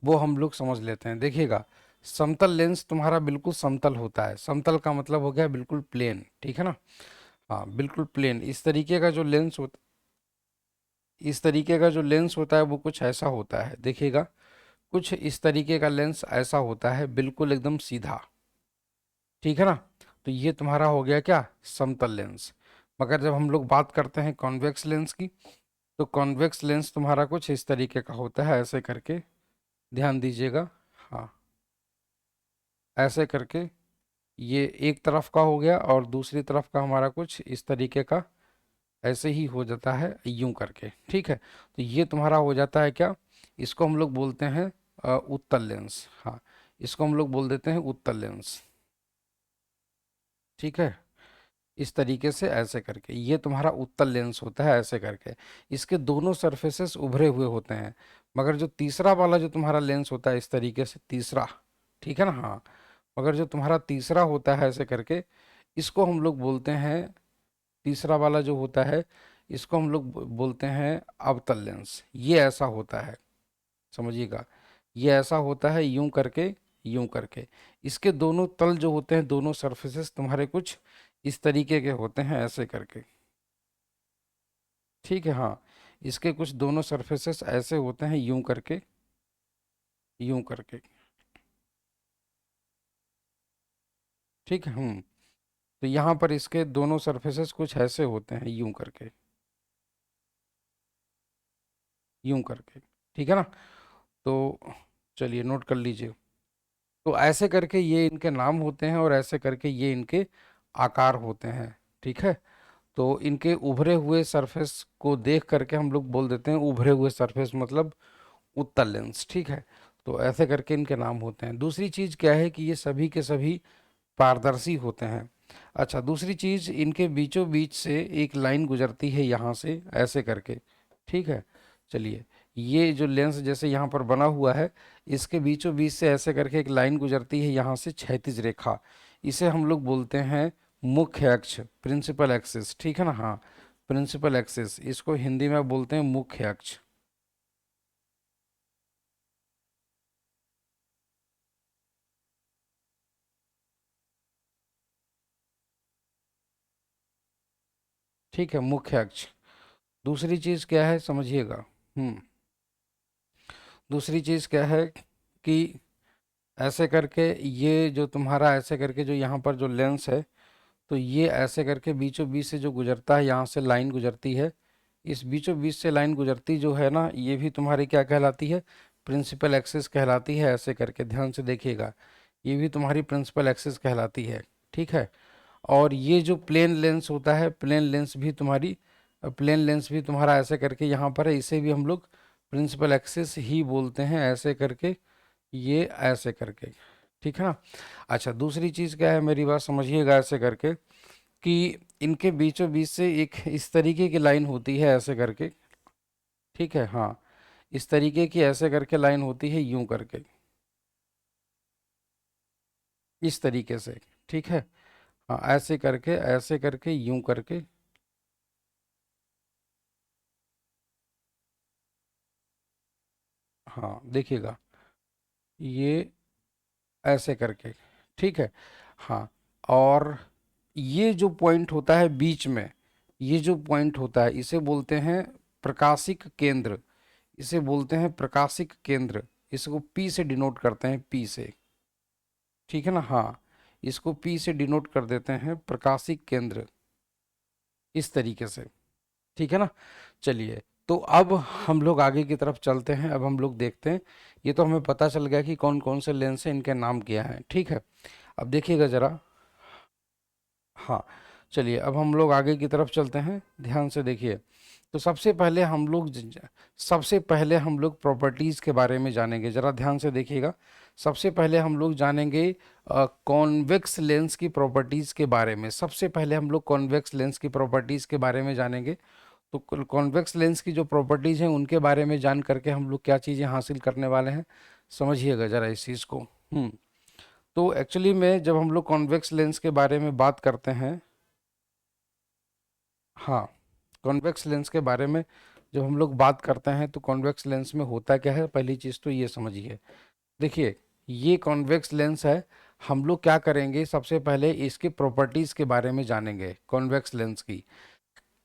वो हम लोग समझ लेते हैं। देखिएगा, समतल लेंस तुम्हारा बिल्कुल समतल होता है। समतल का मतलब हो गया बिल्कुल प्लेन, ठीक है ना। हाँ बिल्कुल प्लेन। इस तरीके का जो लेंस होता है वो कुछ ऐसा होता है, देखिएगा। कुछ इस तरीके का लेंस ऐसा होता है, बिल्कुल एकदम सीधा, ठीक है ना। तो ये तुम्हारा हो गया क्या, समतल लेंस। मगर जब हम लोग बात करते हैं कॉन्वेक्स लेंस की, तो कॉन्वेक्स लेंस तुम्हारा कुछ इस तरीके का होता है, ऐसे करके, ध्यान दीजिएगा। हाँ, ऐसे करके ये एक तरफ का हो गया, और दूसरी तरफ का हमारा कुछ इस तरीके का ऐसे ही हो जाता है, यूं करके, ठीक है। तो ये तुम्हारा हो जाता है क्या, इसको हम लोग बोलते हैं उत्तल लेंस। हाँ, इसको हम लोग बोल देते हैं उत्तल लेंस, ठीक है। इस तरीके से ऐसे करके ये तुम्हारा उत्तल लेंस होता है, ऐसे करके। इसके दोनों सरफेसेस उभरे हुए होते हैं। मगर जो तीसरा वाला जो तुम्हारा लेंस होता है इस तरीके से, तीसरा, ठीक है ना, हाँ। मगर जो तुम्हारा तीसरा होता है ऐसे करके, इसको हम लोग बोलते हैं, तीसरा वाला जो होता है, इसको हम लोग बोलते हैं अवतल लेंस। ये ऐसा होता है, समझिएगा। ये ऐसा होता है यूं करके, यूं करके। इसके दोनों तल जो होते हैं, दोनों सरफेसेस तुम्हारे कुछ इस तरीके के होते हैं, ऐसे करके, ठीक है, हाँ। इसके कुछ दोनों सरफेसेस ऐसे होते हैं, यूं करके, यूं करके, ठीक है। तो यहाँ पर इसके दोनों सरफेसेस कुछ ऐसे होते हैं, यूं करके, यूं करके, ठीक है ना। तो चलिए नोट कर लीजिए। तो ऐसे करके ये इनके नाम होते हैं, और ऐसे करके ये इनके आकार होते हैं, ठीक है। तो इनके उभरे हुए सरफेस को देख करके हम लोग बोल देते हैं उभरे हुए सरफेस, मतलब उत्तल लेंस, ठीक है। तो ऐसे करके इनके नाम होते हैं। दूसरी चीज क्या है कि ये सभी के सभी पारदर्शी होते हैं। अच्छा, दूसरी चीज, इनके बीचों बीच से एक लाइन गुजरती है यहाँ से, ऐसे करके, ठीक है। चलिए, ये जो लेंस जैसे यहाँ पर बना हुआ है, इसके बीचों बीच से ऐसे करके एक लाइन गुजरती है यहाँ से, क्षैतिज रेखा। इसे हम लोग बोलते हैं मुख्य अक्ष, प्रिंसिपल एक्सिस, ठीक है ना, हाँ। प्रिंसिपल एक्सिस, इसको हिंदी में बोलते हैं मुख्य अक्ष, ठीक है, मुख्य अक्ष। दूसरी चीज क्या है, समझिएगा। हम्म दूसरी चीज क्या है कि ऐसे करके ये जो तुम्हारा ऐसे करके जो यहाँ पर जो लेंस है, तो ये ऐसे करके बीचों बीच से जो गुजरता है, यहाँ से लाइन गुजरती है, इस बीचों बीच से लाइन गुजरती जो है ना, ये भी तुम्हारी क्या कहलाती है, प्रिंसिपल एक्सिस कहलाती है, ऐसे करके ध्यान से देखिएगा। ये भी तुम्हारी प्रिंसिपल एक्सिस कहलाती है, ठीक है। और ये जो प्लेन लेंस होता है, प्लेन लेंस भी तुम्हारा ऐसे करके यहाँ पर है, इसे भी हम लोग प्रिंसिपल एक्सिस ही बोलते हैं, ऐसे करके, ये ऐसे करके, ठीक है ना। अच्छा, दूसरी चीज क्या है, मेरी बात समझिएगा, ऐसे करके कि इनके बीचों बीच से एक इस तरीके की लाइन होती है, ऐसे करके, ठीक है, हाँ। इस तरीके की ऐसे करके लाइन होती है, यूं करके, इस तरीके से, ठीक है। हाँ, ऐसे करके, यूं करके, हाँ देखिएगा, ये ऐसे करके, ठीक है, हाँ। और ये जो पॉइंट होता है बीच में, ये जो पॉइंट होता है, इसे बोलते हैं प्रकाशिक केंद्र, इसे बोलते हैं प्रकाशिक केंद्र। इसको पी से डिनोट करते हैं, पी से, ठीक है ना, हाँ। इसको पी से डिनोट कर देते हैं, प्रकाशिक केंद्र, इस तरीके से, ठीक है ना। चलिए, तो अब हम लोग आगे की तरफ चलते हैं। अब हम लोग देखते हैं, ये तो हमें पता चल गया कि कौन कौन से लेंस है, इनके नाम क्या हैं, ठीक है। अब देखिएगा जरा, हाँ। चलिए, अब हम लोग आगे की तरफ चलते हैं, ध्यान से देखिए। तो सबसे पहले हम लोग प्रॉपर्टीज़ के बारे में जानेंगे, ज़रा ध्यान से देखिएगा। सबसे पहले हम लोग जानेंगे कॉन्वेक्स लेंस की प्रॉपर्टीज़ के बारे में। सबसे पहले हम लोग कॉन्वेक्स लेंस की प्रॉपर्टीज़ के बारे में जानेंगे। तो कॉन्वेक्स लेंस की जो प्रॉपर्टीज़ हैं उनके बारे में जान करके हम लोग क्या चीज़ें हासिल करने वाले हैं, समझिएगा ज़रा इस चीज़ को। तो एक्चुअली में जब हम लोग कॉन्वेक्स लेंस के बारे में बात करते हैं, हाँ, कॉन्वेक्स लेंस के बारे में जब हम लोग बात करते हैं, तो कॉन्वेक्स लेंस में होता क्या है, पहली चीज़ तो ये समझिए। देखिए, ये कॉन्वेक्स लेंस है। हम लोग क्या करेंगे, सबसे पहले इसके प्रॉपर्टीज के बारे में जानेंगे कॉन्वेक्स लेंस की।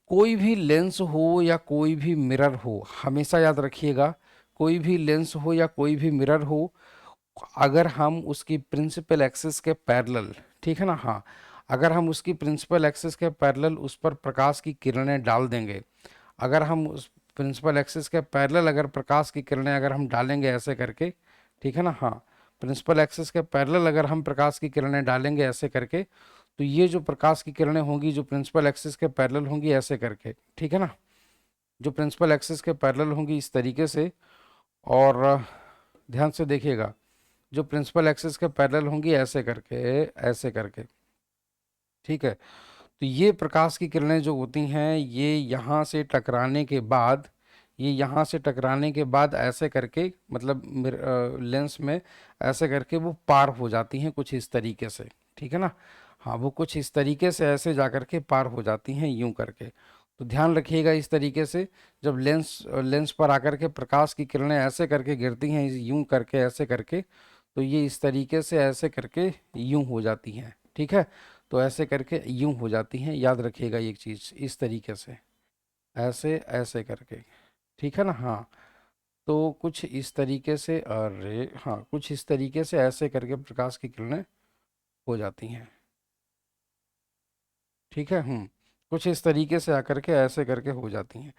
कोई भी लेंस हो या कोई भी मिरर हो, हमेशा याद रखिएगा, कोई भी लेंस हो या कोई भी मिरर हो, अगर हम उसकी प्रिंसिपल एक्सिस के पैरेलल, ठीक है ना, हाँ, अगर हम उसकी प्रिंसिपल एक्सिस के पैरेलल उस पर प्रकाश की किरणें डाल देंगे, अगर हम उस प्रिंसिपल एक्सिस के पैरेलल अगर प्रकाश की किरणें अगर हम डालेंगे ऐसे करके, ठीक है ना, हाँ, प्रिंसिपल एक्सिस के पैरेलल अगर हम प्रकाश की किरणें डालेंगे ऐसे करके, तो ये जो प्रकाश की किरणें होंगी जो प्रिंसिपल एक्सिस के पैरेलल होंगी ऐसे करके, ठीक है ना, जो प्रिंसिपल एक्सिस के पैरेलल होंगी इस तरीके से, और ध्यान से देखिएगा, जो प्रिंसिपल एक्सिस के पैरेलल होंगी ऐसे करके, ऐसे करके, ठीक है। तो ये प्रकाश की किरणें जो होती हैं ये यहाँ से टकराने के बाद, ये यहाँ से टकराने के बाद ऐसे करके, मतलब लेंस में ऐसे करके वो पार हो जाती हैं कुछ इस तरीके से, ठीक है ना, हाँ, वो कुछ इस तरीके से ऐसे जा करके पार हो जाती हैं यूं करके। तो ध्यान रखिएगा इस तरीके से, जब लेंस लेंस पर आकर के प्रकाश की किरणें ऐसे करके गिरती हैं यूं करके ऐसे करके, तो ये इस तरीके से ऐसे करके यूं हो जाती हैं, ठीक है। तो ऐसे करके यूं हो जाती हैं, याद रखिएगा एक चीज़, इस तरीके से ऐसे ऐसे करके, ठीक है ना, हाँ। तो कुछ इस तरीके से, अरे हाँ, कुछ इस तरीके से ऐसे करके प्रकाश की किरणें हो जाती हैं, ठीक है। कुछ इस तरीके से आकर के ऐसे करके हो जाती हैं।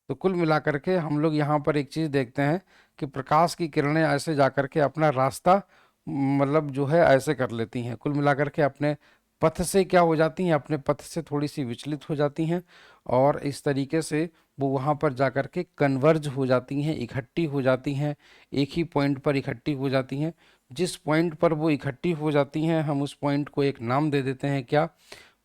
तो कुल मिलाकर के हम लोग यहाँ पर एक चीज़ देखते हैं कि प्रकाश की किरणें ऐसे जाकर के अपना रास्ता, मतलब जो है ऐसे कर लेती हैं, कुल मिलाकर के अपने पथ से क्या हो जाती हैं, अपने पथ से थोड़ी सी विचलित हो जाती हैं, और इस तरीके से वो वहाँ पर जाकर के कन्वर्ज हो जाती हैं, इकट्ठी हो जाती हैं, एक ही पॉइंट पर इकट्ठी हो जाती हैं। जिस पॉइंट पर वो इकट्ठी हो जाती हैं हम उस पॉइंट को एक नाम दे देते हैं, क्या,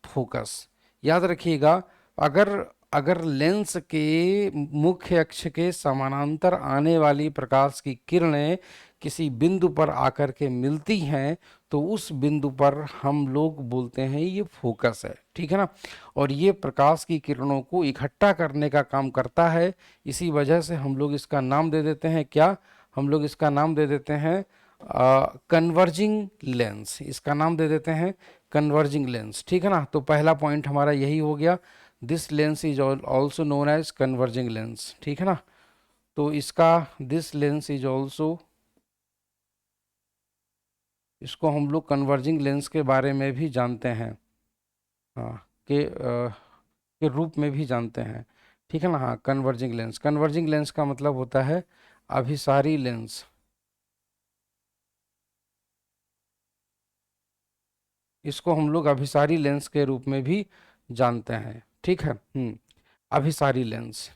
फोकस। याद रखिएगा, अगर अगर लेंस के मुख्य अक्ष के समानांतर आने वाली प्रकाश की किरणें किसी बिंदु पर आकर के मिलती हैं तो उस बिंदु पर हम लोग बोलते हैं ये फोकस है, ठीक है ना। और ये प्रकाश की किरणों को इकट्ठा करने का काम करता है, इसी वजह से हम लोग इसका नाम दे देते हैं, क्या, हम लोग इसका नाम दे देते हैं कन्वर्जिंग लेंस, इसका नाम दे देते हैं कन्वर्जिंग लेंस, ठीक है ना। तो पहला पॉइंट हमारा यही हो गया, this lens is also known as converging lens, ठीक है ना। तो इसका, दिस लेंस इज ऑल्सो, इसको हम लोग कन्वर्जिंग लेंस के बारे में भी जानते हैं, हाँ, के रूप में भी जानते हैं, ठीक है ना, हाँ, कन्वर्जिंग लेंस, कन्वर्जिंग लेंस का मतलब होता है अभिसारी लेंस, इसको हम लोग अभिसारी लेंस के रूप में भी जानते हैं, ठीक है। अभिसारी लेंस,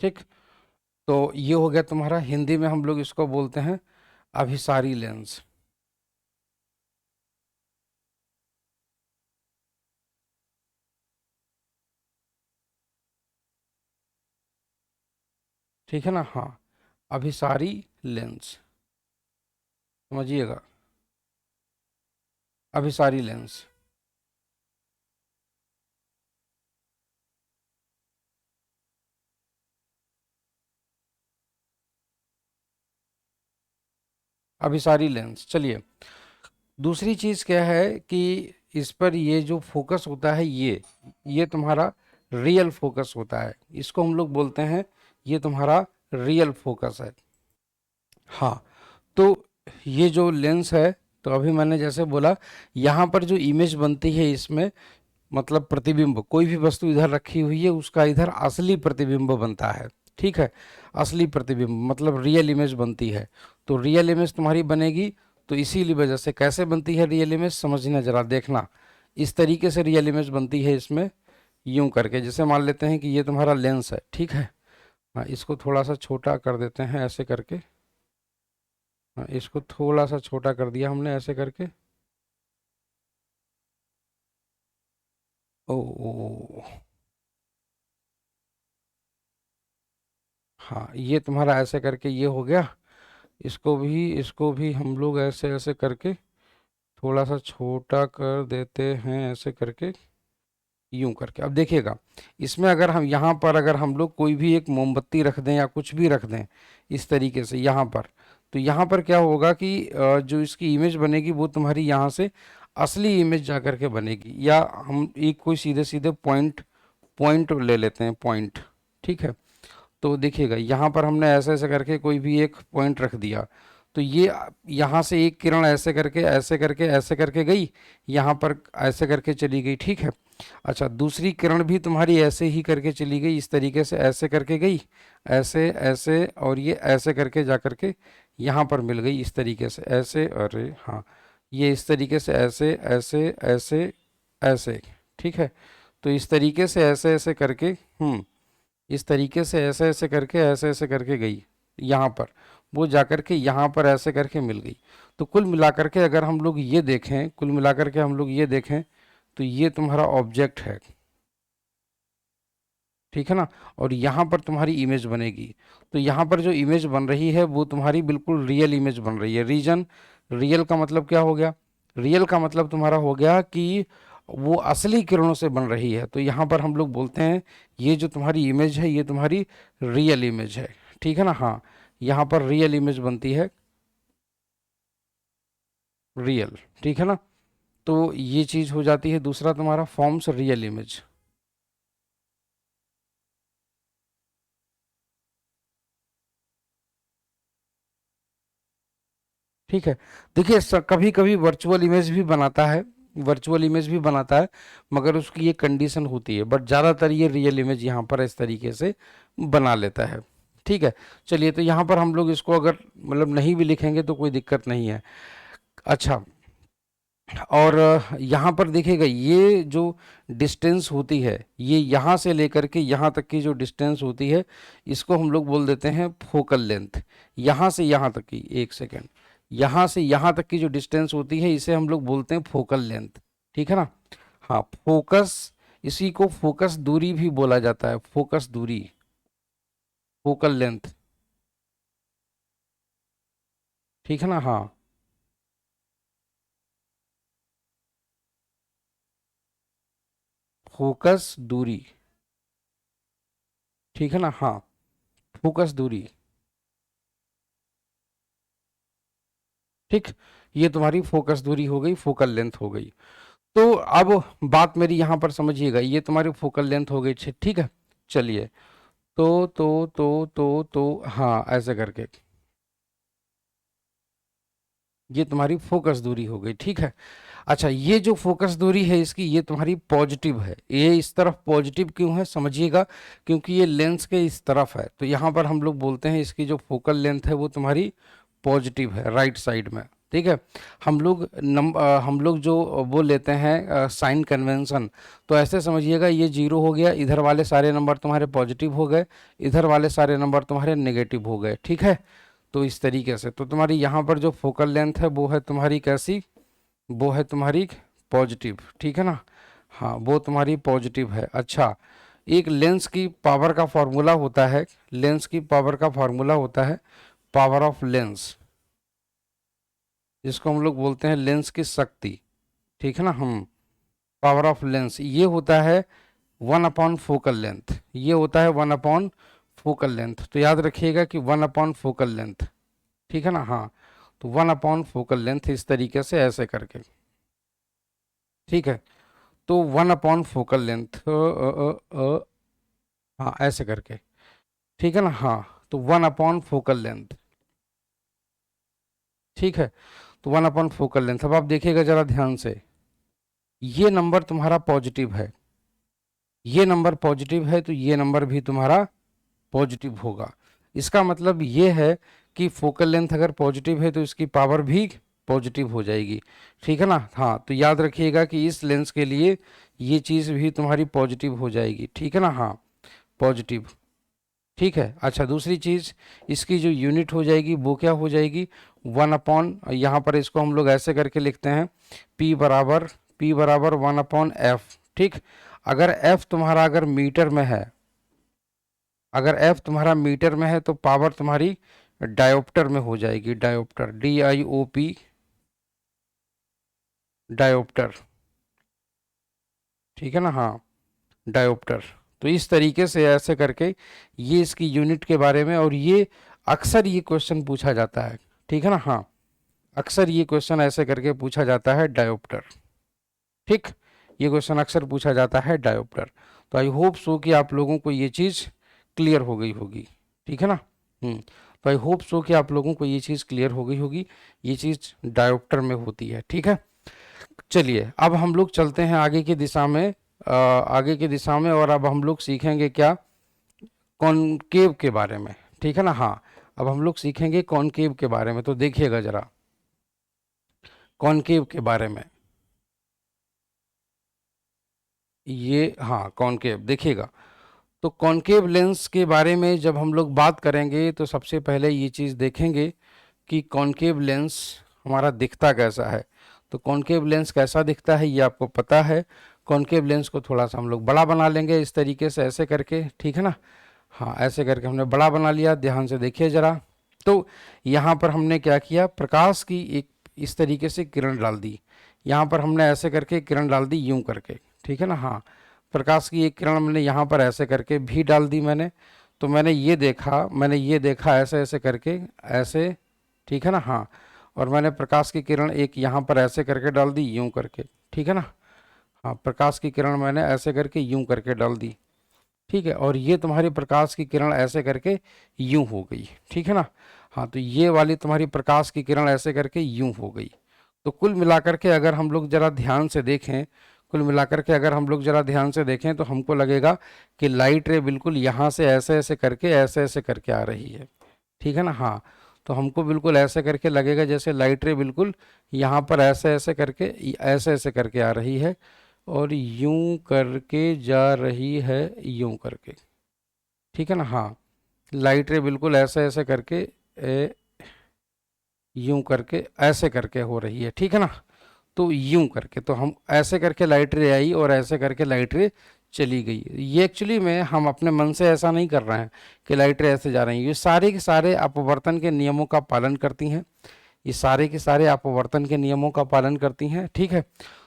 ठीक। तो ये हो गया तुम्हारा, हिंदी में हम लोग इसको बोलते हैं अभिसारी लेंस, ठीक है ना, हाँ, अभिसारी लेंस, समझिएगा, अभिसारी लेंस, अभिसारी लेंस। चलिए, दूसरी चीज क्या है कि इस पर ये जो फोकस होता है ये तुम्हारा रियल फोकस होता है, इसको हम लोग बोलते हैं ये तुम्हारा रियल फोकस है, हाँ। तो ये जो लेंस है, तो अभी मैंने जैसे बोला, यहाँ पर जो इमेज बनती है इसमें, मतलब प्रतिबिंब, कोई भी वस्तु इधर रखी हुई है उसका इधर असली प्रतिबिंब बनता है, ठीक है। असली प्रतिबिंब मतलब रियल इमेज बनती है। तो रियल इमेज तुम्हारी बनेगी, तो इसीलिए वजह से कैसे बनती है रियल इमेज, समझना जरा, देखना, इस तरीके से रियल इमेज बनती है इसमें, यूं करके, जैसे मान लेते हैं कि ये तुम्हारा लेंस है, ठीक है, हाँ, इसको थोड़ा सा छोटा कर देते हैं ऐसे करके, हाँ, इसको थोड़ा सा छोटा कर दिया हमने ऐसे करके, ओ, हाँ, ये तुम्हारा ऐसे करके ये हो गया। इसको भी हम लोग ऐसे ऐसे करके थोड़ा सा छोटा कर देते हैं ऐसे करके, यूं करके। अब देखिएगा, इसमें अगर हम यहाँ पर अगर हम लोग कोई भी एक मोमबत्ती रख दें या कुछ भी रख दें इस तरीके से यहाँ पर, तो यहाँ पर क्या होगा कि जो इसकी इमेज बनेगी वो तुम्हारी यहाँ से असली इमेज जा करके बनेगी। या हम एक कोई सीधे सीधे पॉइंट पॉइंट ले लेते हैं, पॉइंट, ठीक है। तो देखिएगा यहाँ पर हमने ऐसे ऐसे करके कोई भी एक पॉइंट रख दिया, तो ये यहाँ से एक किरण ऐसे करके ऐसे करके ऐसे करके गई, यहाँ पर ऐसे करके चली गई, ठीक है। अच्छा, दूसरी किरण भी तुम्हारी ऐसे ही करके चली गई, इस तरीके से ऐसे करके गई, ऐसे ऐसे, और ये ऐसे करके जा करके यहाँ पर मिल गई इस तरीके से, ऐसे, अरे हाँ, ये इस तरीके से ऐसे ऐसे ऐसे ऐसे, ठीक है। तो इस तरीके से ऐसे ऐसे करके, इस तरीके से ऐसे ऐसे करके ऐसे ऐसे करके गई यहाँ पर, वो जाकर के यहाँ पर ऐसे करके मिल गई। तो कुल मिलाकर के अगर हम लोग ये देखें, कुल मिलाकर के हम लोग ये देखें, तो ये तुम्हारा ऑब्जेक्ट है, ठीक है ना। और यहाँ पर तुम्हारी इमेज बनेगी। तो यहाँ पर जो इमेज बन रही है वो तुम्हारी बिल्कुल रियल इमेज बन रही है। रीजन, रियल का मतलब क्या हो गया? रियल का मतलब तुम्हारा हो गया कि वो असली किरणों से बन रही है। तो यहाँ पर हम लोग बोलते हैं ये जो तुम्हारी इमेज है ये तुम्हारी रियल इमेज है, ठीक है ना। हाँ, यहाँ पर रियल इमेज बनती है, रियल, ठीक है ना। तो ये चीज़ हो जाती है। दूसरा तुम्हारा फॉर्म्स रियल इमेज, ठीक है। देखिए, कभी कभी वर्चुअल इमेज भी बनाता है, वर्चुअल इमेज भी बनाता है, मगर उसकी ये कंडीशन होती है। बट ज़्यादातर ये रियल इमेज यहाँ पर इस तरीके से बना लेता है, ठीक है। चलिए, तो यहाँ पर हम लोग इसको अगर मतलब नहीं भी लिखेंगे तो कोई दिक्कत नहीं है। अच्छा, और यहाँ पर देखिएगा ये जो डिस्टेंस होती है, ये यहाँ से लेकर के यहाँ तक की जो डिस्टेंस होती है, इसको हम लोग बोल देते हैं फोकल लेंथ। यहाँ से यहाँ तक की, एक सेकेंड, यहाँ से यहाँ तक की जो डिस्टेंस होती है इसे हम लोग बोलते हैं फोकल लेंथ, ठीक है ना। हाँ, फोकस, इसी को फोकस दूरी भी बोला जाता है, फोकस दूरी, फोकल लेंथ, ठीक है ना। हाँ, फोकस दूरी, ठीक है ना। हाँ, फोकस दूरी, ठीक। ये तुम्हारी फोकस दूरी हो गई, फोकल लेंथ हो गई। तो अब बात मेरी यहाँ पर समझिएगा, ये तुम्हारी फोकल लेंथ हो गई, ठीक है। चलिए, तो हाँ, ऐसे करके ये तुम्हारी फोकस दूरी हो गई, ठीक है। अच्छा, ये जो फोकस दूरी है इसकी, ये तुम्हारी पॉजिटिव है। ये इस तरफ पॉजिटिव क्यों है समझिएगा, क्योंकि ये लेंस के इस तरफ है। तो यहाँ पर हम लोग बोलते हैं इसकी जो फोकल लेंथ है वो तुम्हारी पॉजिटिव है, राइट साइड में, ठीक है। हम लोग जो वो लेते हैं साइन कन्वेंशन, तो ऐसे समझिएगा ये जीरो हो गया, इधर वाले सारे नंबर तुम्हारे पॉजिटिव हो गए, इधर वाले सारे नंबर तुम्हारे नेगेटिव हो गए, ठीक है। तो इस तरीके से तो तुम्हारी यहाँ पर जो फोकल लेंथ है वो है तुम्हारी कैसी, वो है तुम्हारी पॉजिटिव, ठीक है ना। हाँ, वो तुम्हारी पॉजिटिव है। अच्छा, एक लेंस की पावर का फॉर्मूला होता है, लेंस की पावर का फॉर्मूला होता है पावर ऑफ लेंस, जिसको हम लोग बोलते हैं लेंस की शक्ति, ठीक है ना। हम पावर ऑफ लेंस ये होता है 1 अपॉन फोकल लेंथ, ये होता है 1 अपॉन फोकल लेंथ। तो याद रखिएगा कि 1 अपॉन फोकल लेंथ, ठीक है ना। हाँ, तो 1 अपॉन फोकल लेंथ इस तरीके से ऐसे करके, ठीक है। तो 1 अपॉन फोकल लेंथ, हाँ, ऐसे करके, ठीक है ना। हाँ, तो 1 अपॉन फोकल लेंथ, ठीक है। तो 1 अपॉन फोकल लेंथ। अब आप देखिएगा जरा ध्यान से, ये नंबर तुम्हारा पॉजिटिव है, ये नंबर पॉजिटिव है, तो ये नंबर भी तुम्हारा पॉजिटिव होगा। इसका मतलब ये है कि फोकल लेंथ अगर पॉजिटिव है तो इसकी पावर भी पॉजिटिव हो जाएगी, ठीक है ना। हाँ, तो याद रखिएगा कि इस लेंस के लिए ये चीज़ भी तुम्हारी पॉजिटिव हो जाएगी, ठीक है ना। हाँ, पॉजिटिव, ठीक है। अच्छा, दूसरी चीज़, इसकी जो यूनिट हो जाएगी वो क्या हो जाएगी, 1 अपॉन, यहाँ पर इसको हम लोग ऐसे करके लिखते हैं, P बराबर 1 अपॉन F, ठीक। अगर F तुम्हारा अगर मीटर में है, अगर F तुम्हारा मीटर में है तो पावर तुम्हारी डायोप्टर में हो जाएगी, डायोप्टर, DIOP, डायोप्टर, ठीक है ना। हाँ, डायोप्टर। तो इस तरीके से ऐसे करके ये इसकी यूनिट के बारे में, और ये अक्सर ये क्वेश्चन पूछा जाता है, ठीक है ना। हाँ, अक्सर ये क्वेश्चन ऐसे करके पूछा जाता है डायोप्टर। ठीक, ये क्वेश्चन अक्सर पूछा जाता है डायोप्टर। तो आई होप सो कि आप लोगों को ये चीज़ क्लियर हो गई होगी, ठीक है ना। तो आई होप सो कि आप लोगों को ये चीज़ क्लियर हो गई होगी, ये चीज़ डायोप्टर में होती है, ठीक है। चलिए अब हम लोग चलते हैं आगे की दिशा में, आगे की दिशा में, और अब हम लोग सीखेंगे क्या, कॉनकेव के बारे में, ठीक है ना। हाँ, अब हम लोग सीखेंगे कॉनकेव के बारे में। तो देखिएगा जरा कॉनकेव के बारे में, ये हाँ कॉनकेव देखिएगा। तो कॉनकेव लेंस के बारे में जब हम लोग बात करेंगे तो सबसे पहले ये चीज़ देखेंगे कि कॉनकेव लेंस हमारा दिखता कैसा है। तो कॉनकेव लेंस कैसा दिखता है ये आपको पता है। कॉनकेव लेंस को थोड़ा सा हम लोग बड़ा बना लेंगे इस तरीके से, ऐसे करके, ठीक है ना। हाँ, ऐसे करके हमने बड़ा बना लिया, ध्यान से देखिए ज़रा। तो यहाँ पर हमने क्या किया, प्रकाश की एक इस तरीके से किरण डाल दी। यहाँ पर हमने ऐसे करके किरण डाल दी, यूं करके, ठीक है ना। हाँ, प्रकाश की एक किरण मैंने यहाँ पर ऐसे करके भी डाल दी मैंने। तो मैंने ये देखा ऐसे ऐसे करके, ऐसे, ठीक है ना। हाँ, और मैंने प्रकाश की किरण एक यहाँ पर ऐसे करके डाल दी, यूं करके, ठीक है ना। हाँ, प्रकाश की किरण मैंने ऐसे करके यूं करके डाल दी, ठीक है। और ये तुम्हारी प्रकाश की किरण ऐसे करके यूं हो गई, ठीक है ना। हाँ, तो ये वाली तुम्हारी प्रकाश की किरण ऐसे करके यूं हो गई। तो कुल मिलाकर के अगर हम लोग जरा ध्यान से देखें, कुल मिलाकर के अगर हम लोग जरा ध्यान से देखें तो हमको लगेगा कि लाइट रे बिल्कुल यहाँ से ऐसे ऐसे ऐसे करके आ रही है, ठीक है ना। हाँ, तो हमको बिल्कुल ऐसे करके लगेगा जैसे लाइट रे बिल्कुल यहाँ पर ऐसे ऐसे करके आ रही है, और यूं करके जा रही है, यूं करके, ठीक है ना। हाँ, लाइट रे बिल्कुल ऐसे ऐसे करके यूं करके ऐसे करके हो रही है, ठीक है ना। तो यूं करके, तो हम ऐसे करके लाइट रे आई और ऐसे करके लाइट रे चली गई। ये एक्चुअली में हम अपने मन से ऐसा नहीं कर रहे हैं कि लाइट रे ऐसे जा रही हैं, ये सारे के सारे अपवर्तन के नियमों का पालन करती हैं। ये सारे के सारे अपवर्तन के नियमों का पालन करती हैं, ठीक है।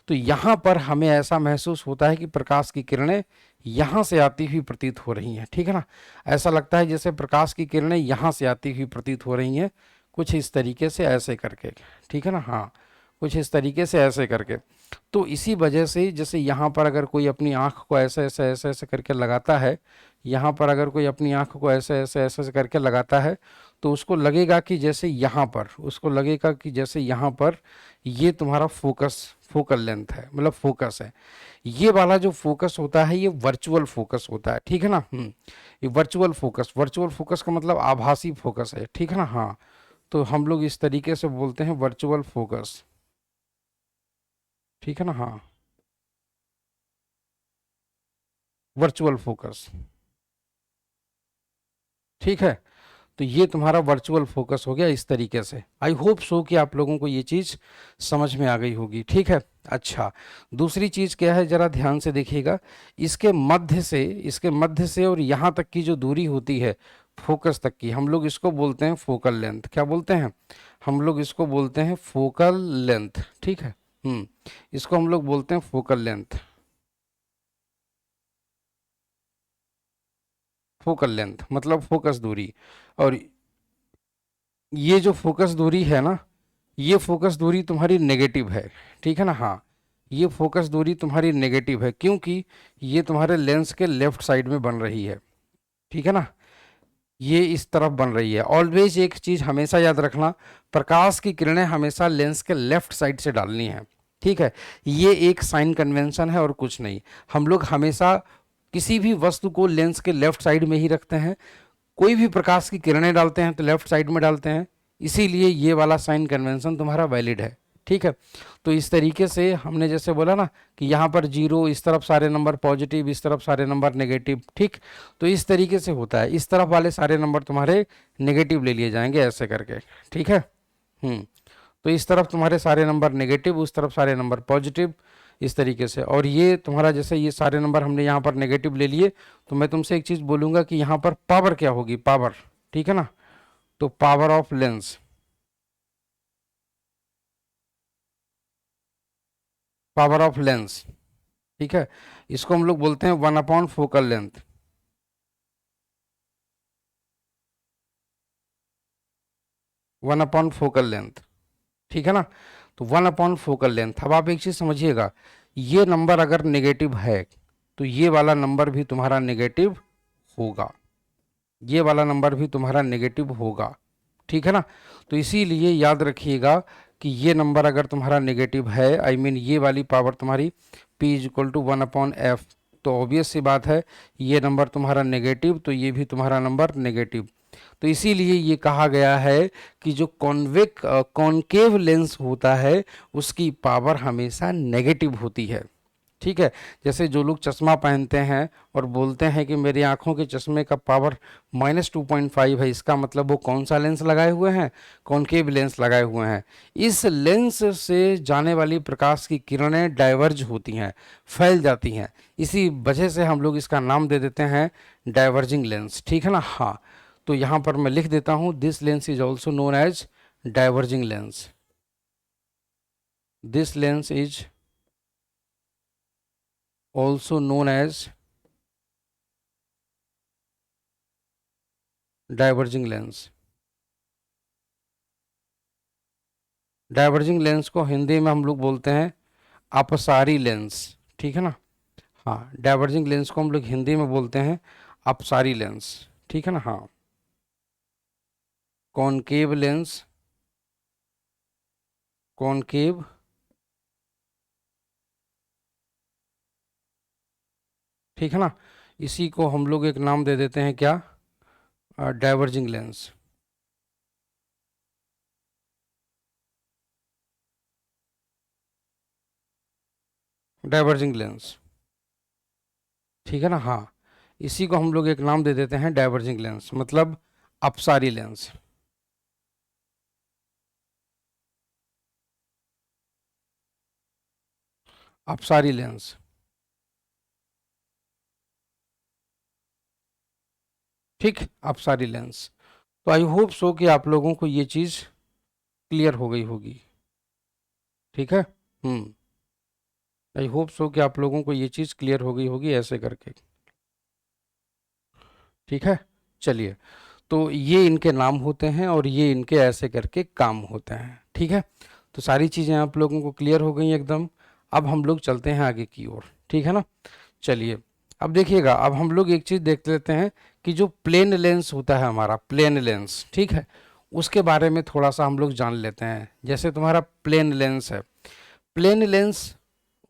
तो यहाँ पर हमें ऐसा महसूस होता है कि प्रकाश की किरणें यहाँ से आती हुई प्रतीत हो रही हैं, ठीक है ना। ऐसा लगता है जैसे प्रकाश की किरणें यहाँ से आती हुई प्रतीत हो रही हैं, कुछ इस तरीके से ऐसे करके, ठीक है ना। हाँ, कुछ इस तरीके से ऐसे करके। तो इसी वजह से जैसे यहाँ पर अगर कोई अपनी आँख को ऐसे ऐसे ऐसे ऐसे करके लगाता है, यहाँ पर अगर कोई अपनी आँख को ऐसे ऐसे ऐसे ऐसे करके लगाता है, तो उसको लगेगा कि जैसे यहाँ पर, उसको लगेगा कि जैसे यहाँ पर ये तुम्हारा फोकल लेंथ है, मतलब फोकस है। ये वाला जो फोकस होता है ये वर्चुअल फोकस होता है, ठीक है ना। ये वर्चुअल फोकस का मतलब आभासी फोकस है, ठीक है ना। हाँ, तो हम लोग इस तरीके से बोलते हैं वर्चुअल फोकस, ठीक है ना। हाँ, वर्चुअल फोकस, ठीक है। तो ये तुम्हारा वर्चुअल फोकस हो गया इस तरीके से। आई होप सो कि आप लोगों को ये चीज़ समझ में आ गई होगी, ठीक है। अच्छा, दूसरी चीज़ क्या है, ज़रा ध्यान से देखिएगा। इसके मध्य से और यहाँ तक की जो दूरी होती है फोकस तक की, हम लोग इसको बोलते हैं फोकल लेंथ। क्या बोलते हैं, हम लोग इसको बोलते हैं फोकल लेंथ, ठीक है। इसको हम लोग बोलते हैं फोकल लेंथ, फोकल लेंथ मतलब फोकस दूरी। और ये जो फोकस दूरी है ना, ये फोकस दूरी तुम्हारी नेगेटिव है, ठीक है ना। हाँ, ये फोकस दूरी तुम्हारी नेगेटिव है क्योंकि ये तुम्हारे लेंस के लेफ्ट साइड में बन रही है, ठीक है ना। ये इस तरफ बन रही है। ऑलवेज एक चीज़ हमेशा याद रखना, प्रकाश की किरणें हमेशा लेंस के लेफ्ट साइड से डालनी है, ठीक है। ये एक साइन कन्वेंशन है और कुछ नहीं। हम लोग हमेशा किसी भी वस्तु को लेंस के लेफ्ट साइड में ही रखते हैं, कोई भी प्रकाश की किरणें डालते हैं तो लेफ्ट साइड में डालते हैं, इसीलिए ये वाला साइन कन्वेंशन तुम्हारा वैलिड है, ठीक है। तो इस तरीके से हमने जैसे बोला ना कि यहाँ पर जीरो, इस तरफ सारे नंबर पॉजिटिव, इस तरफ सारे नंबर नेगेटिव, ठीक। तो इस तरीके से होता है, इस तरफ वाले सारे नंबर तुम्हारे नेगेटिव ले लिए जाएंगे ऐसे करके, ठीक है। हम्म तो इस तरफ तुम्हारे सारे नंबर नेगेटिव, उस तरफ सारे नंबर पॉजिटिव, इस तरीके से। और ये तुम्हारा जैसे ये सारे नंबर हमने यहाँ पर नेगेटिव ले लिए, तो मैं तुमसे एक चीज़ बोलूँगा कि यहाँ पर पावर क्या होगी, पावर, ठीक है ना। तो power of lens, power of lens, ठीक है, इसको हम लोग बोलते हैं 1 upon focal length. 1 upon focal length, ठीक है ना। तो 1 अपॉन फोकल लेंथ। अब आप एक चीज समझिएगा, ये नंबर अगर नेगेटिव है तो ये वाला नंबर भी तुम्हारा नेगेटिव होगा, ये वाला नंबर भी तुम्हारा नेगेटिव होगा, ठीक है ना। तो इसीलिए याद रखिएगा कि ये नंबर अगर तुम्हारा नेगेटिव है, आई मीन ये वाली पावर तुम्हारी p is equal to 1/f, तो ऑब्वियस सी बात है ये नंबर तुम्हारा नेगेटिव, तो ये भी तुम्हारा नंबर नेगेटिव। तो इसीलिए ये कहा गया है कि जो कॉन्केव लेंस होता है उसकी पावर हमेशा नेगेटिव होती है, ठीक है। जैसे जो लोग चश्मा पहनते हैं और बोलते हैं कि मेरी आंखों के चश्मे का पावर -2.5 है, इसका मतलब वो कौन सा लेंस लगाए हुए हैं, कॉन्केव लेंस लगाए हुए हैं। इस लेंस से जाने वाली प्रकाश की किरणें डाइवर्ज होती हैं, फैल जाती हैं, इसी वजह से हम लोग इसका नाम दे देते हैं डाइवर्जिंग लेंस, ठीक है ना। हाँ, तो यहाँ पर मैं लिख देता हूँ, this lens is also known as diverging lens. This lens is also known as diverging lens. Diverging lens को हिंदी में हम लोग बोलते हैं अपसारी लेंस, ठीक है ना। हाँ, डाइवर्जिंग लेंस को हम लोग हिंदी में बोलते हैं अपसारी लेंस, ठीक है ना। हाँ, कॉनकेव लेंस, कॉनकेव ठीक है ना, इसी को हम लोग एक नाम दे देते हैं क्या, डाइवर्जिंग लेंस। डाइवर्जिंग लेंस, ठीक है ना। हाँ, इसी को हम लोग एक नाम दे देते हैं डाइवर्जिंग लेंस, मतलब अपसारी लेंस। अपसारी लेंस, ठीक, अपसारी लेंस। तो आई होप सो कि आप लोगों को ये चीज़ क्लियर हो गई होगी, ठीक है। आई होप सो कि आप लोगों को ये चीज़ क्लियर हो गई होगी ऐसे करके, ठीक है। चलिए, तो ये इनके नाम होते हैं और ये इनके ऐसे करके काम होते हैं, ठीक है। तो सारी चीज़ें आप लोगों को क्लियर हो गई एकदम। अब हम लोग चलते हैं आगे की ओर, ठीक है ना। चलिए, अब देखिएगा, अब हम लोग एक चीज़ देख लेते हैं कि जो प्लेन लेंस होता है हमारा, प्लेन लेंस, ठीक है, उसके बारे में थोड़ा सा हम लोग जान लेते हैं। जैसे तुम्हारा प्लेन लेंस है, प्लेन लेंस,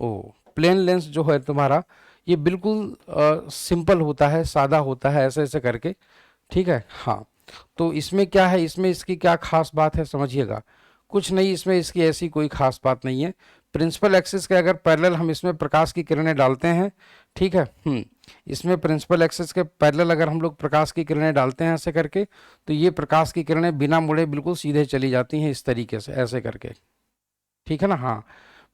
ओ, प्लेन लेंस जो है तुम्हारा, ये बिल्कुल सिंपल होता है, सादा होता है, ऐसे ऐसे करके, ठीक है। हाँ, तो इसमें क्या है, इसमें इसकी क्या खास बात है समझिएगा। कुछ नहीं, इसमें इसकी ऐसी कोई खास बात नहीं है। प्रिंसिपल एक्सिस के अगर पैरेलल हम इसमें प्रकाश की किरणें डालते हैं, ठीक है, इसमें प्रिंसिपल एक्सिस के पैरेलल अगर हम लोग प्रकाश की किरणें डालते हैं ऐसे करके, तो ये प्रकाश की किरणें बिना मुड़े बिल्कुल सीधे चली जाती हैं इस तरीके से, ऐसे करके, ठीक है ना। हाँ,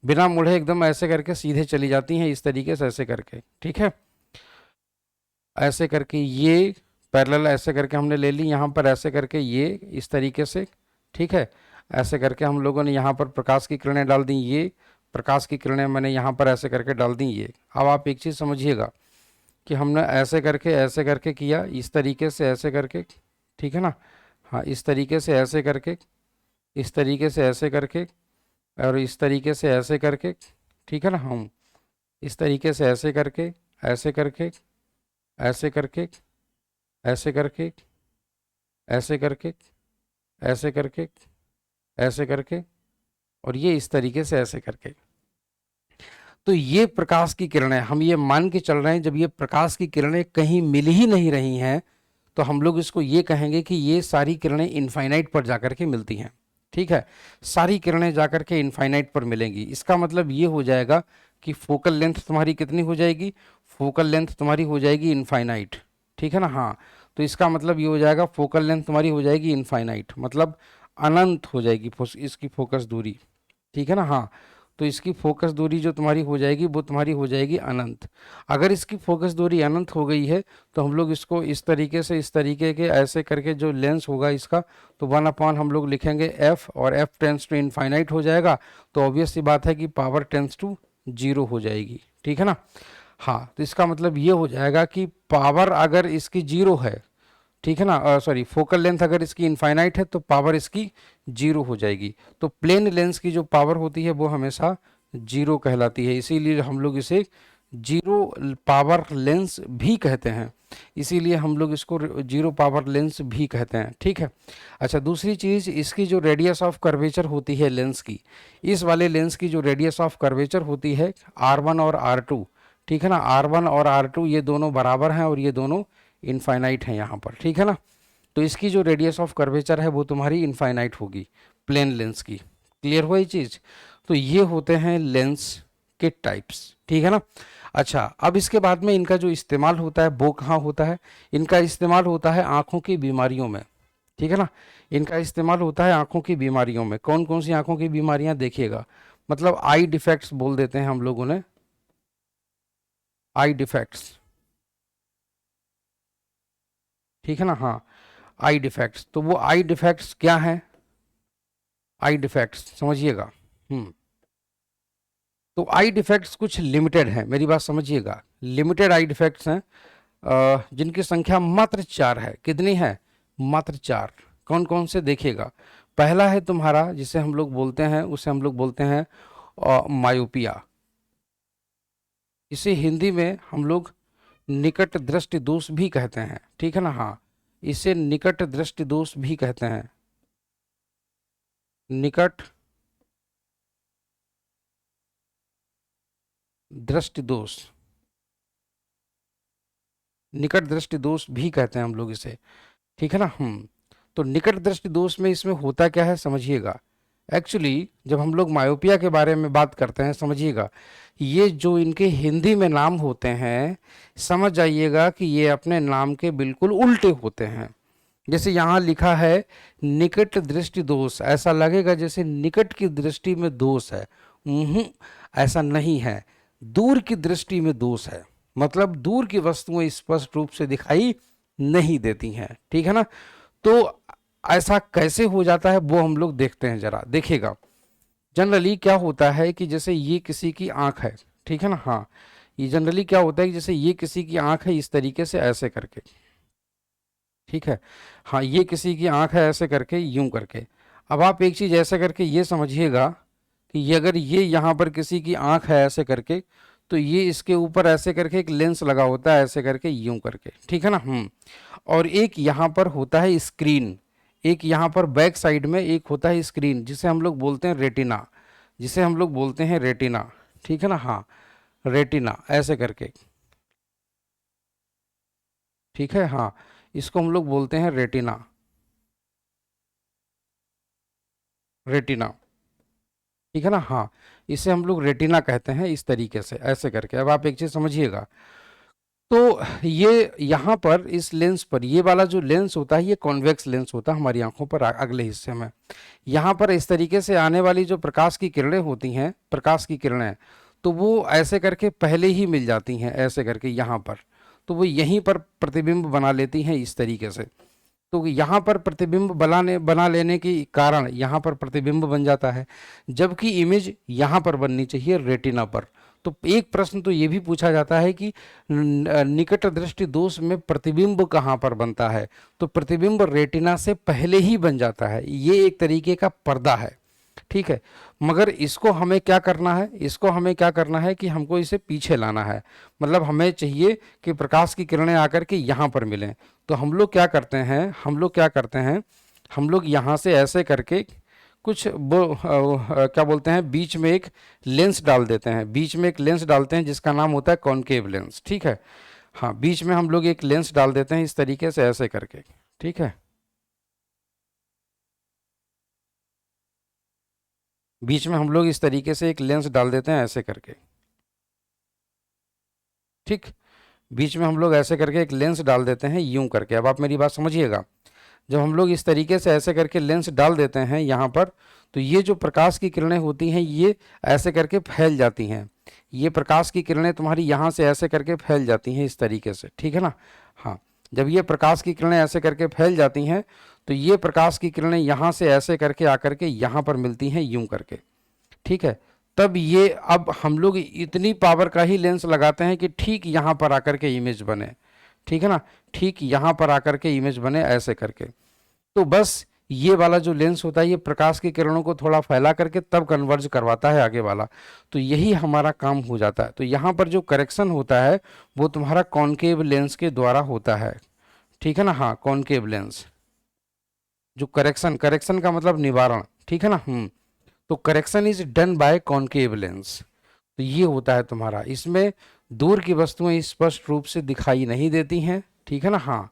बिना मुड़े एकदम ऐसे करके सीधे चली जाती हैं इस तरीके से, ऐसे करके, ठीक है। ऐसे करके ये पैरेलल ऐसे करके हमने ले ली, यहाँ पर ऐसे करके ये इस तरीके से, ठीक है। ऐसे करके हम लोगों ने यहाँ पर प्रकाश की किरणें डाल दी, ये प्रकाश की किरणें मैंने यहाँ पर ऐसे करके डाल दी ये। अब आप एक चीज़ समझिएगा कि हमने ऐसे करके किया, इस तरीके से ऐसे करके, ठीक है ना। हाँ, इस तरीके से ऐसे करके, इस तरीके से ऐसे करके, और इस तरीके से ऐसे करके, ठीक है ना। हम इस तरीके से ऐसे करके, ऐसे करके, ऐसे करके, ऐसे करके, ऐसे करके, ऐसे करके, ऐसे करके, और ये इस तरीके से ऐसे करके। तो ये प्रकाश की किरणें, हम ये मान के चल रहे हैं, जब ये प्रकाश की किरणें कहीं मिल ही नहीं रही हैं तो हम लोग इसको ये कहेंगे कि ये सारी किरणें इनफाइनाइट पर जाकर के मिलती हैं, ठीक है। सारी किरणें जाकर के इनफाइनाइट पर मिलेंगी, इसका मतलब ये हो जाएगा कि फोकल लेंथ तुम्हारी कितनी हो जाएगी, फोकल लेंथ तुम्हारी हो जाएगी इनफाइनाइट, ठीक है ना। हाँ, तो इसका मतलब ये हो जाएगा फोकल लेंथ तुम्हारी हो जाएगी इनफाइनाइट, मतलब अनंत हो जाएगी इसकी फोकस दूरी, ठीक है ना। हाँ, तो इसकी फोकस दूरी जो तुम्हारी हो जाएगी वो तुम्हारी हो जाएगी अनंत। अगर इसकी फोकस दूरी अनंत हो गई है तो हम लोग इसको इस तरीके से, इस तरीके के ऐसे करके जो लेंस होगा इसका, तो 1 अपॉन हम लोग लिखेंगे f, और f टेंस टू इनफाइनाइट हो जाएगा, तो ऑब्वियस सी बात है कि पावर टेंस टू 0 हो जाएगी, ठीक है ना। हाँ, तो इसका मतलब ये हो जाएगा कि पावर अगर इसकी जीरो है, ठीक है ना, सॉरी, फोकल लेंथ अगर इसकी इनफाइनाइट है तो पावर इसकी जीरो हो जाएगी। तो प्लेन लेंस की जो पावर होती है वो हमेशा जीरो कहलाती है, इसीलिए हम लोग इसे जीरो पावर लेंस भी कहते हैं, इसीलिए हम लोग इसको जीरो पावर लेंस भी कहते हैं। ठीक है। अच्छा, दूसरी चीज़, इसकी जो रेडियस ऑफ कर्वेचर होती है लेंस की, इस वाले लेंस की जो रेडियस ऑफ कर्वेचर होती है R1 और R2, ठीक है ना, R1 और R2 ये दोनों बराबर हैं और ये दोनों इनफाइनाइट हैं यहाँ पर, ठीक है ना। तो इसकी जो रेडियस ऑफ कर्वेचर है वो तुम्हारी इनफाइनाइट होगी प्लेन लेंस की। क्लियर हुआ ये चीज़। तो ये होते हैं लेंस के टाइप्स, ठीक है ना। अच्छा, अब इसके बाद में इनका जो इस्तेमाल होता है वो कहाँ होता है? इनका इस्तेमाल होता है आँखों की बीमारियों में, ठीक है ना। इनका इस्तेमाल होता है आँखों की बीमारियों में। कौन कौन सी आँखों की बीमारियाँ? देखिएगा, मतलब आई डिफेक्ट्स बोल देते हैं हम लोग उन्हें, आई डिफेक्ट्स, ठीक है ना। हाँ, आई डिफेक्ट्स। तो वो आई डिफेक्ट्स क्या हैं? आई डिफेक्ट्स समझिएगा। हम्म तो आई डिफेक्ट्स कुछ लिमिटेड हैं, मेरी बात समझिएगा। लिमिटेड आई डिफेक्ट्स हैं, जिनकी संख्या मात्र 4 है। कितनी है? मात्र 4। कौन कौन से? देखिएगा, पहला है तुम्हारा जिसे हम लोग बोलते हैं, उसे हम लोग बोलते हैं मायोपिया। इसे हिंदी में हम लोग निकट दृष्टि दोष भी कहते हैं, ठीक है ना। हाँ, इसे निकट दृष्टि दोष भी कहते हैं, निकट दृष्टि दोष, निकट दृष्टि दोष भी कहते हैं हम लोग इसे, ठीक है ना। तो निकट दृष्टि दोष में इसमें होता क्या है समझिएगा। एक्चुअली जब हम लोग मायोपिया के बारे में बात करते हैं, समझिएगा, ये जो इनके हिंदी में नाम होते हैं, समझ जाइएगा कि ये अपने नाम के बिल्कुल उल्टे होते हैं। जैसे यहाँ लिखा है निकट दृष्टि दोष, ऐसा लगेगा जैसे निकट की दृष्टि में दोष है। ऐसा नहीं है, दूर की दृष्टि में दोष है, मतलब दूर की वस्तुएं स्पष्ट रूप से दिखाई नहीं देती हैं, ठीक है ना। तो ऐसा कैसे हो जाता है वो हम लोग देखते हैं, जरा देखिएगा। जनरली क्या होता है कि जैसे ये किसी की आंख है, ठीक है ना। हाँ, ये जनरली क्या होता है कि जैसे ये किसी की आंख है इस तरीके से ऐसे करके, ठीक है। हाँ, ये किसी की आंख है ऐसे करके, यूं करके। अब आप एक चीज ऐसे करके ये समझिएगा कि ये अगर ये यहाँ पर किसी की आंख है ऐसे करके, तो ये इसके ऊपर ऐसे करके एक लेंस लगा होता है ऐसे करके, यूं करके, ठीक है ना। और एक यहाँ पर होता है स्क्रीन, एक यहाँ पर बैक साइड में एक होता है स्क्रीन, जिसे हम लोग बोलते हैं रेटिना, जिसे हम लोग बोलते हैं रेटिना, ठीक है ना। हाँ, रेटिना ऐसे करके, ठीक है। हाँ, इसको हम लोग बोलते हैं रेटिना, रेटिना, ठीक है ना। हाँ, इसे हम लोग रेटिना कहते हैं इस तरीके से ऐसे करके। अब आप एक चीज समझिएगा, तो ये यहाँ पर इस लेंस पर, ये वाला जो लेंस होता है ये कॉन्वेक्स लेंस होता है हमारी आंखों पर अगले हिस्से में। यहाँ पर इस तरीके से आने वाली जो प्रकाश की किरणें होती हैं, प्रकाश की किरणें, तो वो ऐसे करके पहले ही मिल जाती हैं ऐसे करके यहाँ पर, तो वो यहीं पर प्रतिबिंब बना लेती हैं इस तरीके से। तो यहाँ पर प्रतिबिंब बना लेने के कारण यहाँ पर प्रतिबिंब बन जाता है, जबकि इमेज यहाँ पर बननी चाहिए रेटिना पर। तो एक प्रश्न तो ये भी पूछा जाता है कि निकट दृष्टि दोष में प्रतिबिंब कहाँ पर बनता है? तो प्रतिबिंब रेटिना से पहले ही बन जाता है, ये एक तरीके का पर्दा है, ठीक है। मगर इसको हमें क्या करना है, इसको हमें क्या करना है कि हमको इसे पीछे लाना है, मतलब हमें चाहिए कि प्रकाश की किरणें आकर के यहाँ पर मिलें। तो हम लोग क्या करते हैं, हम लोग क्या करते हैं, हम लोग यहाँ से ऐसे करके कुछ क्या बोलते हैं, बीच में एक लेंस डाल देते हैं, बीच में एक लेंस डालते हैं जिसका नाम होता है कॉनकेव लेंस, ठीक है। हाँ, बीच में हम लोग एक लेंस डाल देते हैं इस तरीके से ऐसे करके, ठीक है। बीच में हम लोग इस तरीके से एक लेंस डाल देते हैं ऐसे करके, ठीक। बीच में हम लोग ऐसे करके एक लेंस डाल देते हैं यूं करके। अब आप मेरी बात समझिएगा, जब हम लोग इस तरीके से ऐसे करके लेंस डाल देते हैं यहाँ पर, तो ये जो प्रकाश की किरणें होती हैं ये ऐसे करके फैल जाती हैं, ये प्रकाश की किरणें तुम्हारी यहाँ से ऐसे करके फैल जाती हैं इस तरीके से, ठीक है ना। हाँ, जब ये प्रकाश की किरणें ऐसे करके फैल जाती हैं, तो ये प्रकाश की किरणें यहाँ से ऐसे करके आकर के यहाँ पर मिलती हैं यूं करके, ठीक है। तब ये अब हम लोग इतनी पावर का ही लेंस लगाते हैं कि ठीक यहाँ पर आकर के इमेज बने, ठीक है ना, ठीक यहाँ पर आकर के इमेज बने ऐसे करके। तो बस ये वाला जो लेंस होता है ये प्रकाश की किरणों को थोड़ा फैला करके तब कन्वर्ज करवाता है आगे वाला। तो यही हमारा काम हो जाता है। तो यहाँ पर जो करेक्शन होता है वो तुम्हारा कॉनकेव लेंस के द्वारा होता है, ठीक है ना। हाँ, कॉनकेव लेंस जो करेक्शन, करेक्शन का मतलब निवारण, ठीक है ना। तो correction is done by concave lens. तो ये होता है तुम्हारा, इसमें दूर की वस्तुएं स्पष्ट रूप से दिखाई नहीं देती हैं, ठीक है ना। हाँ,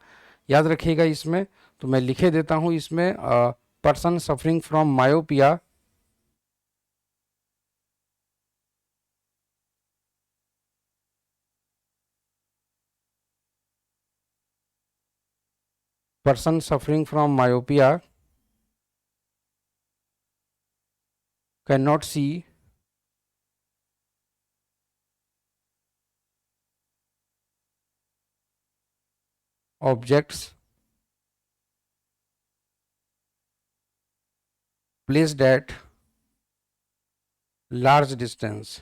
याद रखिएगा इसमें। तो मैं लिखे देता हूं इसमें, person suffering from myopia person suffering from myopia cannot see objects placed at large distance.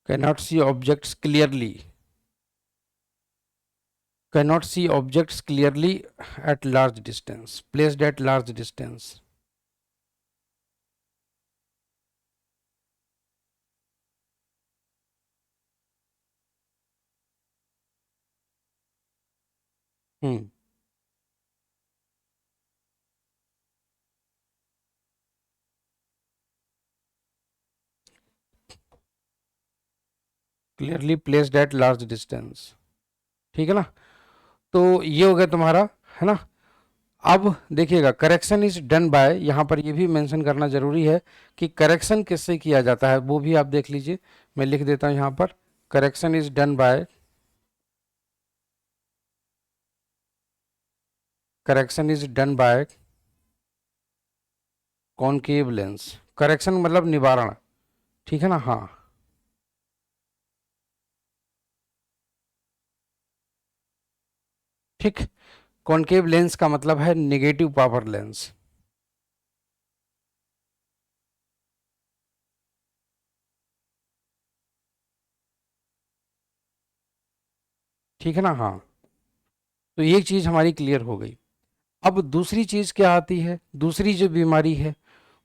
Cannot see objects clearly. Cannot see objects clearly at large distance. Placed at large distance. Hmm clearly placed at large distance, ठीक है ना। तो ये हो गया तुम्हारा, है ना। अब देखिएगा, करेक्शन इज डन बाय, यहाँ पर ये भी मेंशन करना जरूरी है कि करेक्शन किससे किया जाता है, वो भी आप देख लीजिए। मैं लिख देता हूँ यहाँ पर, correction is done by, correction is done by concave lens. Correction मतलब निवारण, ठीक है ना। हाँ, ठीक। कॉनकेव लेंस का मतलब है नेगेटिव पावर लेंस, ठीक है ना। हाँ, तो एक चीज हमारी क्लियर हो गई। अब दूसरी चीज क्या आती है, दूसरी जो बीमारी है,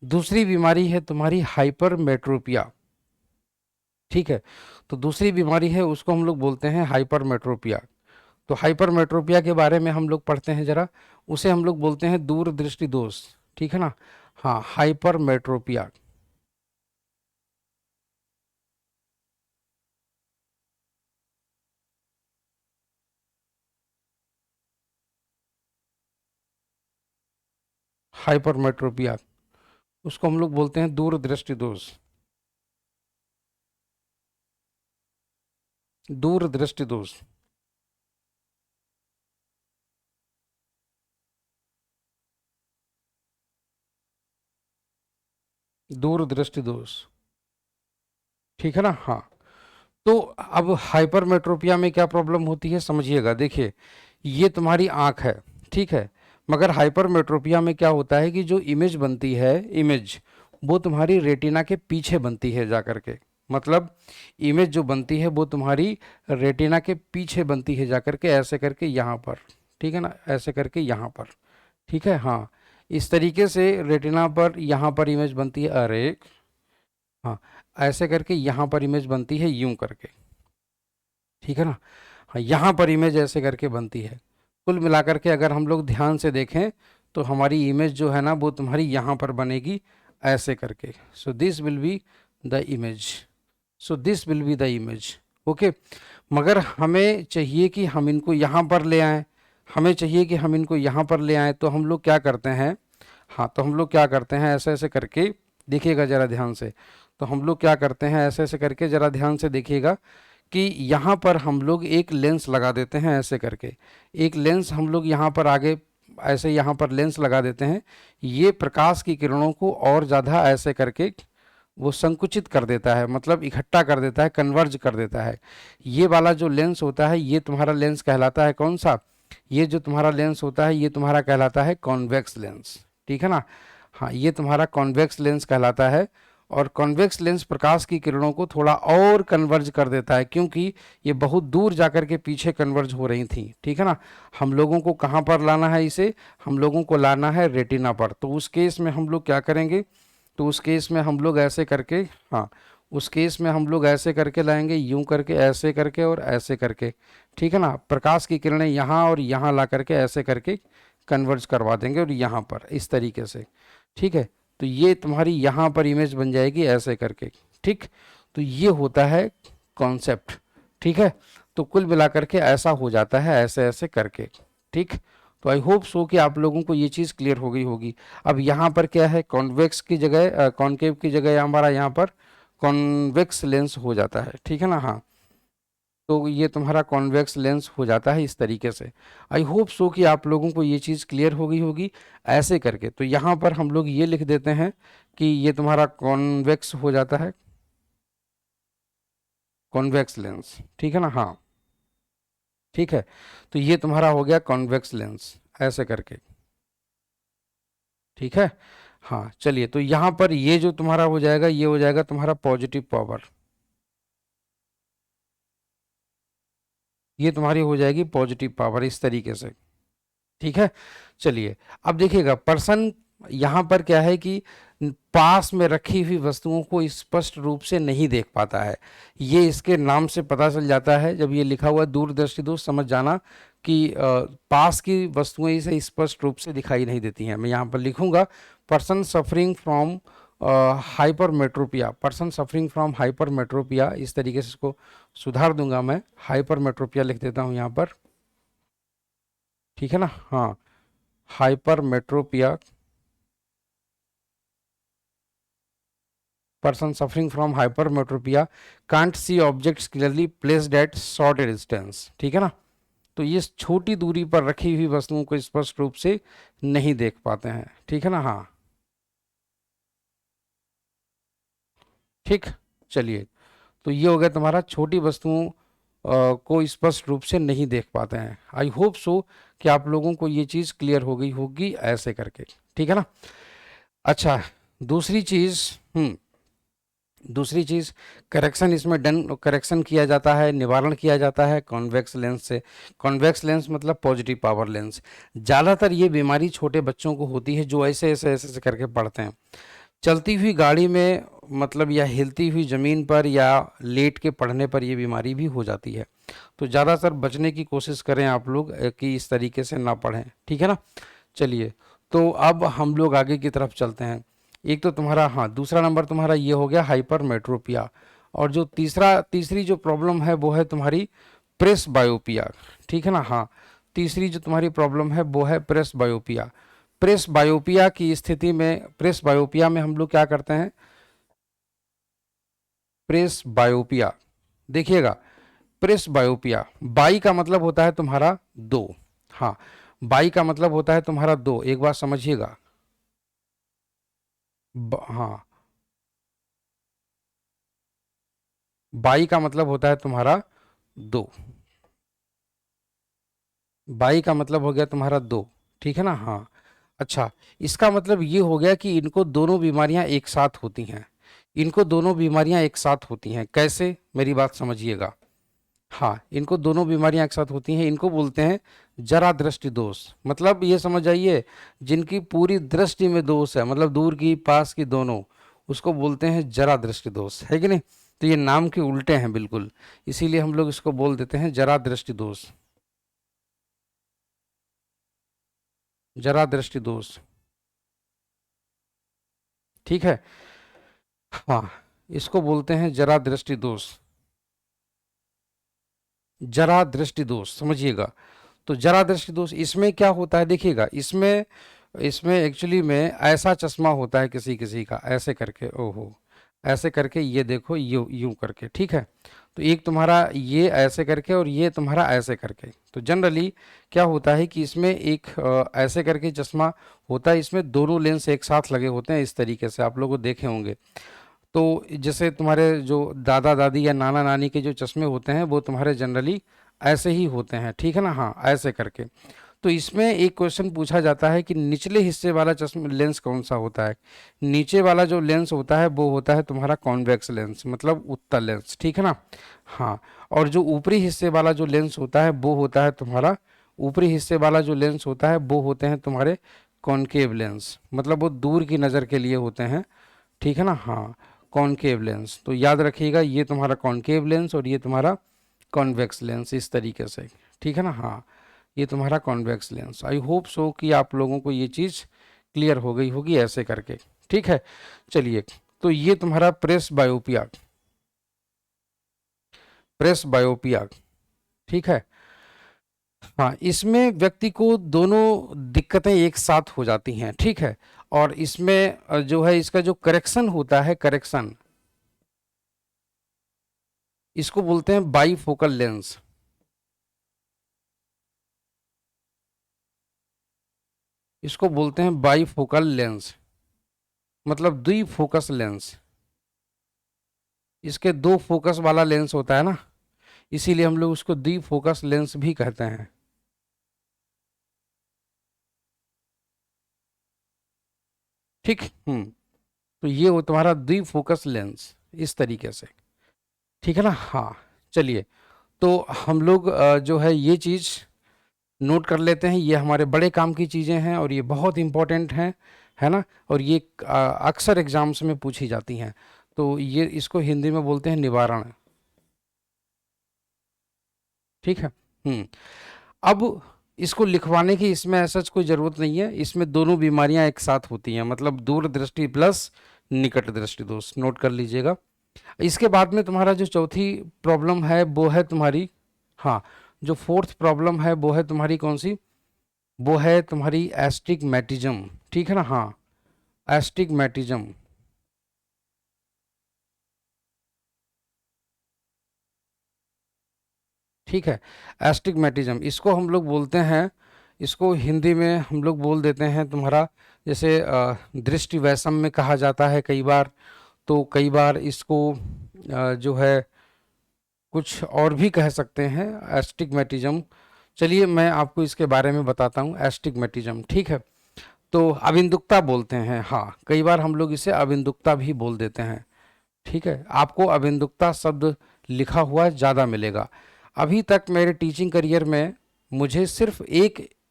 दूसरी बीमारी है तुम्हारी हाइपरमेट्रोपिया, ठीक है। तो दूसरी बीमारी है उसको हम लोग बोलते हैं हाइपरमेट्रोपिया। तो हाइपरमेट्रोपिया के बारे में हम लोग पढ़ते हैं जरा, उसे हम लोग बोलते हैं दूरदृष्टि दोष, ठीक है ना। हाँ, हाइपरमेट्रोपिया। हाइपरमेट्रोपिया उसको हम लोग बोलते हैं दूरदृष्टि दोष, दूरदृष्टि दोष। दूरदृष्टि दोष, ठीक है ना। हाँ, तो अब हाइपरमेट्रोपिया में क्या प्रॉब्लम होती है समझिएगा। देखिए, ये तुम्हारी आंख है, ठीक है। मगर हाइपरमेट्रोपिया में क्या होता है कि जो इमेज बनती है, इमेज वो तुम्हारी रेटिना के पीछे बनती है जा करके। मतलब इमेज जो बनती है वो तुम्हारी रेटिना के पीछे बनती है जा करके, ऐसे करके यहाँ पर, ठीक है ना, ऐसे करके यहाँ पर, ठीक है। हाँ, इस तरीके से रेटिना पर यहाँ पर इमेज बनती है, अरे हाँ, ऐसे करके यहाँ पर इमेज बनती है यूं करके, ठीक है ना। हाँ, यहाँ पर इमेज ऐसे करके बनती है। कुल मिलाकर के अगर हम लोग ध्यान से देखें तो हमारी इमेज जो है ना वो तुम्हारी यहाँ पर बनेगी ऐसे करके। So this will be the image, so this will be the image, okay. मगर हमें चाहिए कि हम इनको यहाँ पर ले आएं, हमें चाहिए कि हम इनको यहाँ पर ले आएं। तो हम लोग क्या करते हैं, हाँ, तो हम लोग क्या करते हैं, ऐसे ऐसे करके देखिएगा जरा ध्यान से। तो हम लोग क्या करते हैं, ऐसे ऐसे करके जरा ध्यान से देखिएगा कि यहाँ पर हम लोग एक लेंस लगा देते हैं ऐसे करके। एक लेंस हम लोग यहाँ पर आगे ऐसे यहाँ पर लेंस लगा देते हैं। ये प्रकाश की किरणों को और ज़्यादा ऐसे करके वो संकुचित कर देता है, मतलब इकट्ठा कर देता है, कन्वर्ज कर देता है। ये वाला जो लेंस होता है ये तुम्हारा लेंस कहलाता है कौन सा, ये जो तुम्हारा लेंस होता है ये तुम्हारा कहलाता है कॉन्वेक्स लेंस, ठीक है ना। हाँ, ये तुम्हारा कॉन्वेक्स लेंस कहलाता है। और कॉन्वेक्स लेंस प्रकाश की किरणों को थोड़ा और कन्वर्ज कर देता है, क्योंकि ये बहुत दूर जाकर के पीछे कन्वर्ज हो रही थी, ठीक है ना। हम लोगों को कहाँ पर लाना है इसे, हम लोगों को लाना है रेटिना पर। तो उस केस में हम लोग क्या करेंगे, तो उस केस में हम लोग ऐसे करके, हाँ, उस केस में हम लोग ऐसे करके लाएंगे, यूं करके, ऐसे करके और ऐसे करके, ठीक है ना। प्रकाश की किरणें यहाँ और यहाँ ला करके ऐसे करके कन्वर्ज करवा देंगे, और यहाँ पर इस तरीके से, ठीक है। तो ये तुम्हारी यहाँ पर इमेज बन जाएगी ऐसे करके, ठीक। तो ये होता है कॉन्सेप्ट, ठीक है। तो कुल मिलाकर के ऐसा हो जाता है, ऐसे ऐसे करके, ठीक। तो आई होप सो कि आप लोगों को ये चीज़ क्लियर हो गई होगी। अब यहाँ पर क्या है, कॉन्वेक्स की जगह, कॉन्केव की जगह हमारा यहाँ पर कॉन्वेक्स लेंस हो जाता है, ठीक है ना। हाँ, तो ये तुम्हारा कॉन्वेक्स लेंस हो जाता है इस तरीके से। आई होप सो कि आप लोगों को ये चीज़ क्लियर हो गई होगी ऐसे करके। तो यहाँ पर हम लोग ये लिख देते हैं कि ये तुम्हारा कॉन्वेक्स हो जाता है, कॉन्वेक्स लेंस, ठीक है ना। हाँ, ठीक है। तो ये तुम्हारा हो गया कॉन्वेक्स लेंस ऐसे करके, ठीक है। हाँ, चलिए, तो यहाँ पर ये जो तुम्हारा हो जाएगा, ये हो जाएगा तुम्हारा पॉजिटिव पावर, ये तुम्हारी हो जाएगी पॉजिटिव पावर इस तरीके से, ठीक है। चलिए, अब देखिएगा पर्सन, यहाँ पर क्या है कि पास में रखी हुई वस्तुओं को स्पष्ट रूप से नहीं देख पाता है। ये इसके नाम से पता चल जाता है, जब ये लिखा हुआ है दूरदृष्टि दोष, समझ जाना कि पास की वस्तुएं इसे स्पष्ट रूप से दिखाई नहीं देती हैं। मैं यहाँ पर लिखूंगा person suffering from hypermetropia, person suffering from hypermetropia, इस तरीके से इसको सुधार दूंगा मैं, हाइपरमेट्रोपिया लिख देता हूँ यहाँ पर, ठीक है ना। हाँ, hypermetropia, person suffering from hypermetropia can't see objects clearly placed at short distance, ठीक है ना। तो ये छोटी दूरी पर रखी हुई वस्तुओं को स्पष्ट रूप से नहीं देख पाते हैं, ठीक है ना। हाँ, ठीक। चलिए, तो ये हो गया तुम्हारा छोटी वस्तुओं को स्पष्ट रूप से नहीं देख पाते हैं। आई होप सो कि आप लोगों को ये चीज़ क्लियर हो गई होगी ऐसे करके, ठीक है ना। अच्छा, दूसरी चीज़, दूसरी चीज़, करेक्शन इसमें डन, करेक्शन किया जाता है, निवारण किया जाता है कॉन्वेक्स लेंस से। कॉन्वेक्स लेंस मतलब पॉजिटिव पावर लेंस। ज़्यादातर ये बीमारी छोटे बच्चों को होती है जो ऐसे ऐसे ऐसे ऐसे करके पढ़ते हैं। चलती हुई गाड़ी में, मतलब या हिलती हुई ज़मीन पर या लेट के पढ़ने पर ये बीमारी भी हो जाती है। तो ज़्यादातर बचने की कोशिश करें आप लोग कि इस तरीके से ना पढ़ें, ठीक है ना। चलिए, तो अब हम लोग आगे की तरफ चलते हैं। एक तो तुम्हारा, हाँ, दूसरा नंबर तुम्हारा ये हो गया हाइपरमेट्रोपिया। और जो तीसरी जो प्रॉब्लम है वो है तुम्हारी प्रेस बायोपिया, ठीक है ना। हाँ, तीसरी जो तुम्हारी प्रॉब्लम है वो है प्रेस बायोपिया। प्रेस बायोपिया की स्थिति में, प्रेस बायोपिया में हम लोग क्या करते हैं, प्रेस बायोपिया, देखिएगा, प्रेस बायोपिया, बाई का मतलब होता है तुम्हारा दो। हाँ, बाई का मतलब होता है तुम्हारा दो, एक बार समझिएगा। हाँ, बाई का मतलब होता है तुम्हारा दो, बाई का मतलब हो गया तुम्हारा दो, ठीक है ना। हाँ, अच्छा, इसका मतलब ये हो गया कि इनको दोनों बीमारियां एक साथ होती हैं, इनको दोनों बीमारियां एक साथ होती हैं। कैसे, मेरी बात समझिएगा। हाँ, इनको दोनों बीमारियां एक साथ होती हैं, इनको बोलते हैं जरा दृष्टि दोष। मतलब ये समझ जाइए, जिनकी पूरी दृष्टि में दोष है, मतलब दूर की पास की दोनों, उसको बोलते हैं जरा दृष्टि दोष, है कि नहीं। तो ये नाम के उल्टे हैं बिल्कुल, इसीलिए हम लोग इसको बोल देते हैं जरा दृष्टि दोष, जरा दृष्टि दोष, ठीक है। हाँ, इसको बोलते हैं जरा दृष्टि दोष, जरा दृष्टि दोष, समझिएगा। तो जरा दृष्टि दोष, इसमें क्या होता है देखिएगा, इसमें इसमें एक्चुअली में ऐसा चश्मा होता है किसी किसी का, ऐसे करके, ओहो, ऐसे करके, ये देखो यूं यूं करके, ठीक है। तो एक तुम्हारा ये ऐसे करके और ये तुम्हारा ऐसे करके। तो जनरली क्या होता है कि इसमें एक ऐसे करके चश्मा होता है, इसमें दोनों लेंस एक साथ लगे होते हैं, इस तरीके से आप लोगों को देखे होंगे। तो जैसे तुम्हारे जो दादा दादी या नाना नानी के जो चश्मे होते हैं वो तुम्हारे जनरली ऐसे ही होते हैं, ठीक है ना, हाँ ऐसे करके। तो इसमें एक क्वेश्चन पूछा जाता है कि निचले हिस्से वाला चश्मा लेंस कौन सा होता है। नीचे वाला जो लेंस होता है वो होता है तुम्हारा कॉन्वेक्स लेंस, मतलब उत्तल लेंस, ठीक है ना, हाँ। और जो ऊपरी हिस्से वाला जो लेंस होता है वो होता है तुम्हारा, ऊपरी हिस्से वाला जो लेंस होता है वो होते हैं तुम्हारे कॉनकेव लेंस, मतलब वो दूर की नज़र के लिए होते हैं, ठीक है ना, हाँ कॉनकेव लेंस। तो याद रखिएगा ये तुम्हारा कॉनकेव लेंस और ये तुम्हारा कॉन्वेक्स लेंस, इस तरीके से, ठीक है ना, हाँ ये तुम्हारा convex lens. I hope so कि आप लोगों को ये चीज़ क्लियर हो गई होगी ऐसे करके, ठीक है। चलिए, तो ये तुम्हारा प्रेस बायोपिया, प्रेस बायोपिया, ठीक है, हाँ इसमें व्यक्ति को दोनों दिक्कतें एक साथ हो जाती हैं, ठीक है। और इसमें जो है इसका जो करेक्शन होता है, करेक्शन, इसको बोलते हैं बाईफोकल लेंस, इसको बोलते हैं बाईफोकल लेंस, मतलब द्विफोकस लेंस। इसके दो फोकस वाला लेंस होता है ना, इसीलिए हम लोग उसको द्विफोकस लेंस भी कहते हैं, ठीक। तो ये वो तुम्हारा द्विफोकस लेंस, इस तरीके से, ठीक है ना, हाँ। चलिए, तो हम लोग जो है ये चीज़ नोट कर लेते हैं, ये हमारे बड़े काम की चीज़ें हैं और ये बहुत इंपॉर्टेंट हैं, है ना। और ये अक्सर एग्जाम्स में पूछी जाती हैं। तो ये इसको हिंदी में बोलते हैं निवारण, ठीक है। अब इसको लिखवाने की इसमें ऐसा कोई ज़रूरत नहीं है, इसमें दोनों बीमारियां एक साथ होती हैं, मतलब दूरदृष्टि प्लस निकट दृष्टि दोष, नोट कर लीजिएगा। इसके बाद में तुम्हारा जो चौथी प्रॉब्लम है वो है तुम्हारी, हाँ जो फोर्थ प्रॉब्लम है वो है तुम्हारी कौन सी, वो है तुम्हारी एस्टिग्मेटिज्म, ठीक है ना, हाँ एस्टिग्मेटिज्म, ठीक है। एस्टिग्मेटिज्म इसको हम लोग बोलते हैं, इसको हिंदी में हम लोग बोल देते हैं तुम्हारा, जैसे दृष्टि वैषम्य कहा जाता है कई बार, तो कई बार इसको जो है कुछ और भी कह सकते हैं, एस्टिग्मेटिज्म। चलिए मैं आपको इसके बारे में बताता हूँ, एस्टिग्मेटिज्म, ठीक है। तो अबिंदुकता बोलते हैं, हाँ कई बार हम लोग इसे अबिंदुकता भी बोल देते हैं, ठीक है। आपको अबिंदुकता शब्द लिखा हुआ ज़्यादा मिलेगा। अभी तक मेरे टीचिंग करियर में मुझे सिर्फ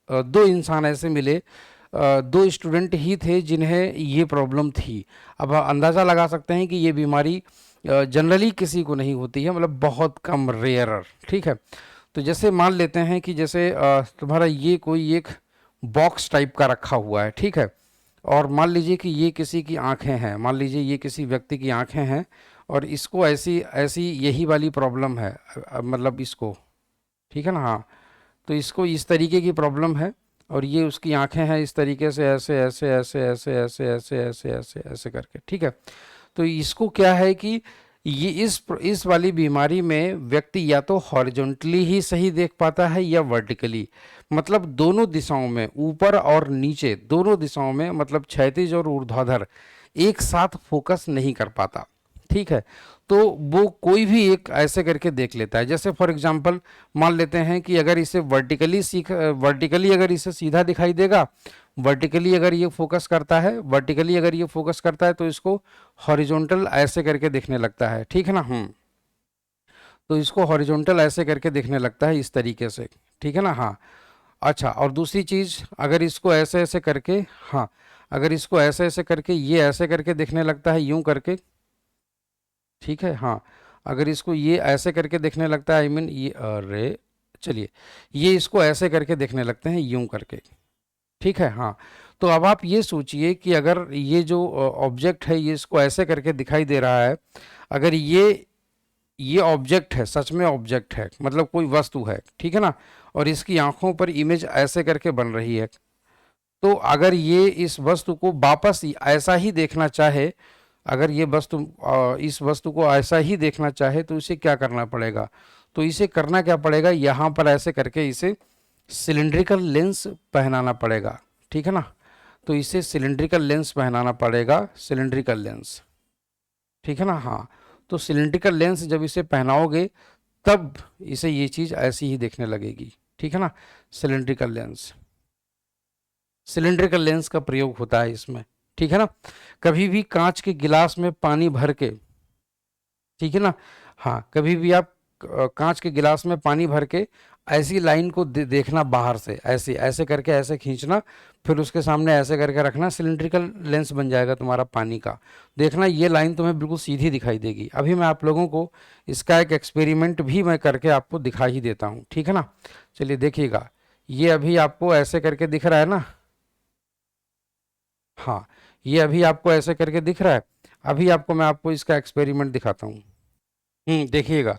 दो इंसान ऐसे मिले, दो स्टूडेंट ही थे जिन्हें ये प्रॉब्लम थी। अब आप अंदाज़ा लगा सकते हैं कि ये बीमारी जनरली किसी को नहीं होती है, मतलब बहुत कम, रेयरर, ठीक है। तो जैसे मान लेते हैं कि जैसे तुम्हारा ये कोई एक बॉक्स टाइप का रखा हुआ है, ठीक है। और मान लीजिए कि ये किसी की आंखें हैं, मान लीजिए ये किसी व्यक्ति की आंखें हैं और इसको ऐसी ऐसी यही वाली प्रॉब्लम है, मतलब इसको, ठीक है ना, हाँ। तो इसको इस तरीके की प्रॉब्लम है और ये उसकी आंखें हैं इस तरीके से, ऐसे ऐसे ऐसे ऐसे ऐसे ऐसे ऐसे ऐसे ऐसे करके, ठीक है। तो इसको क्या है कि ये इस वाली बीमारी में व्यक्ति या तो हॉरिजॉन्टली ही सही देख पाता है या वर्टिकली, मतलब दोनों दिशाओं में, ऊपर और नीचे दोनों दिशाओं में, मतलब क्षैतिज और ऊर्ध्वाधर एक साथ फोकस नहीं कर पाता, ठीक है। तो वो कोई भी एक ऐसे करके देख लेता है, जैसे फॉर एग्जांपल मान लेते हैं कि अगर इसे वर्टिकली अगर इसे सीधा दिखाई देगा, वर्टिकली अगर ये फोकस करता है, वर्टिकली अगर ये फोकस करता है तो इसको हॉरिजॉन्टल ऐसे करके दिखने लगता है, ठीक है ना, तो इसको हॉरिजॉन्टल ऐसे करके दिखने लगता है इस तरीके से, ठीक है ना, हाँ। अच्छा, और दूसरी चीज़, अगर इसको ऐसे ऐसे करके, हाँ अगर इसको ऐसे ऐसे करके ये ऐसे करके दिखने लगता है यूं करके, ठीक है, हाँ। अगर इसको ये ऐसे करके दिखने लगता है, आई मीन ये, अरे चलिए, ये इसको ऐसे करके दिखने लगते हैं यूं करके, ठीक है, हाँ। तो अब आप ये सोचिए कि अगर ये जो ऑब्जेक्ट है ये इसको ऐसे करके दिखाई दे रहा है, अगर ये ऑब्जेक्ट है, सच में ऑब्जेक्ट है, मतलब कोई वस्तु है, ठीक है ना, और इसकी आंखों पर इमेज ऐसे करके बन रही है, तो अगर ये इस वस्तु को वापस ऐसा ही देखना चाहे, अगर ये वस्तु इस वस्तु को ऐसा ही देखना चाहे तो इसे क्या करना पड़ेगा, तो इसे करना क्या पड़ेगा, यहाँ पर ऐसे करके इसे सिलिंड्रिकल लेंस पहनाना पड़ेगा, ठीक है ना। तो इसे सिलिंड्रिकल लेंस पहनाना पड़ेगा, सिलिंड्रिकल लेंस, ठीक है ना, हाँ। तो सिलिंड्रिकल लेंस जब इसे पहनाओगे तब इसे ये चीज ऐसी ही देखने लगेगी, ठीक है ना। सिलेंड्रिकल लेंस, सिलेंड्रिकल लेंस का प्रयोग होता है इसमें, ठीक है ना। कभी भी कांच के गिलास में पानी भर के, ठीक है ना, हाँ, कभी भी आप कांच के गिलास में पानी भर के ऐसी लाइन को देखना बाहर से, ऐसे ऐसे करके ऐसे खींचना, फिर उसके सामने ऐसे करके रखना, सिलिंड्रिकल लेंस बन जाएगा तुम्हारा पानी का। देखना ये लाइन तुम्हें बिल्कुल सीधी दिखाई देगी। अभी मैं आप लोगों को इसका एक एक्सपेरिमेंट भी मैं करके आपको दिखा ही देता हूँ, ठीक है ना। चलिए देखिएगा, ये अभी आपको ऐसे करके दिख रहा है ना, हाँ, ये अभी आपको ऐसे करके दिख रहा है। अभी मैं आपको इसका एक्सपेरिमेंट दिखाता हूँ। देखिएगा,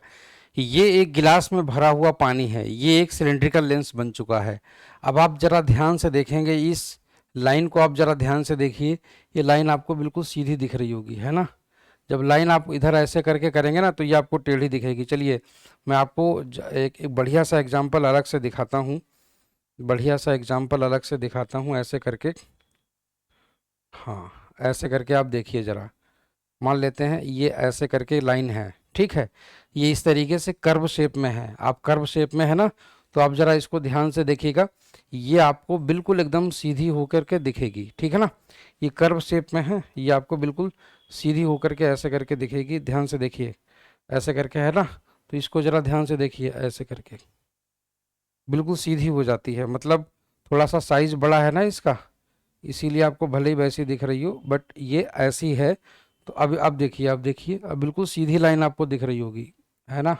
ये एक गिलास में भरा हुआ पानी है, ये एक सिलेंड्रिकल लेंस बन चुका है। अब आप जरा ध्यान से देखेंगे, इस लाइन को आप जरा ध्यान से देखिए, ये लाइन आपको बिल्कुल सीधी दिख रही होगी, है ना। जब लाइन आप इधर ऐसे करके करेंगे ना तो ये आपको टेढ़ी दिखेगी। चलिए मैं आपको एक बढ़िया सा एग्जाम्पल अलग से दिखाता हूँ, बढ़िया सा एग्जाम्पल अलग से दिखाता हूँ ऐसे करके। हाँ, ऐसे करके आप देखिए जरा, मान लेते हैं ये ऐसे करके लाइन है, ठीक है, ये इस तरीके से कर्व शेप में है, आप कर्व शेप में है ना, तो आप जरा इसको ध्यान से देखिएगा, ये आपको बिल्कुल एकदम सीधी होकर के दिखेगी, ठीक है ना। ये कर्व शेप में है, ये आपको बिल्कुल सीधी होकर के ऐसे करके दिखेगी, ध्यान से देखिए, ऐसे करके है ना, तो इसको जरा ध्यान से देखिए, ऐसे करके बिल्कुल सीधी हो जाती है, मतलब थोड़ा सा साइज बड़ा है ना इसका, इसीलिए आपको भले ही वैसी दिख रही हो, बट ये ऐसी है। तो अब देखिए, अब देखिए, अब बिल्कुल सीधी लाइन आपको दिख रही होगी, है ना,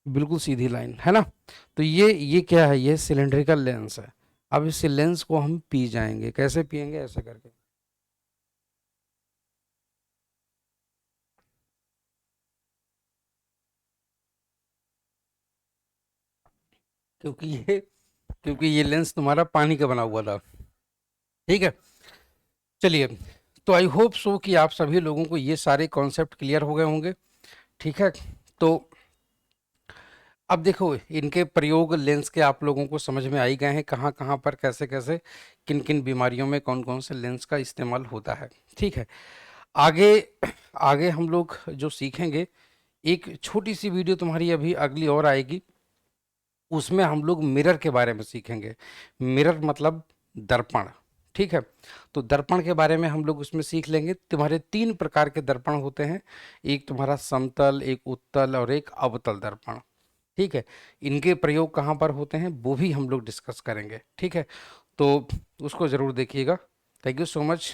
बिल्कुल सीधी लाइन, है ना। तो ये क्या है, ये सिलेंड्रिकल लेंस है। अब इस लेंस को हम पी जाएंगे, कैसे पिएंगे, ऐसे करके, क्योंकि ये क्योंकि ये लेंस तुम्हारा पानी का बना हुआ था, ठीक है। चलिए, तो आई होप सो कि आप सभी लोगों को ये सारे कॉन्सेप्ट क्लियर हो गए होंगे, ठीक है। तो अब देखो, इनके प्रयोग लेंस के आप लोगों को समझ में आ ही गए हैं, कहाँ कहाँ पर कैसे कैसे किन किन बीमारियों में कौन कौन से लेंस का इस्तेमाल होता है, ठीक है। आगे आगे हम लोग जो सीखेंगे, एक छोटी सी वीडियो तुम्हारी अभी अगली और आएगी, उसमें हम लोग मिरर के बारे में सीखेंगे। मिरर मतलब दर्पण, ठीक है। तो दर्पण के बारे में हम लोग उसमें सीख लेंगे। तुम्हारे तीन प्रकार के दर्पण होते हैं, एक तुम्हारा समतल, एक उत्तल और एक अवतल दर्पण, ठीक है। इनके प्रयोग कहाँ पर होते हैं वो भी हम लोग डिस्कस करेंगे, ठीक है। तो उसको ज़रूर देखिएगा। Thank you so much.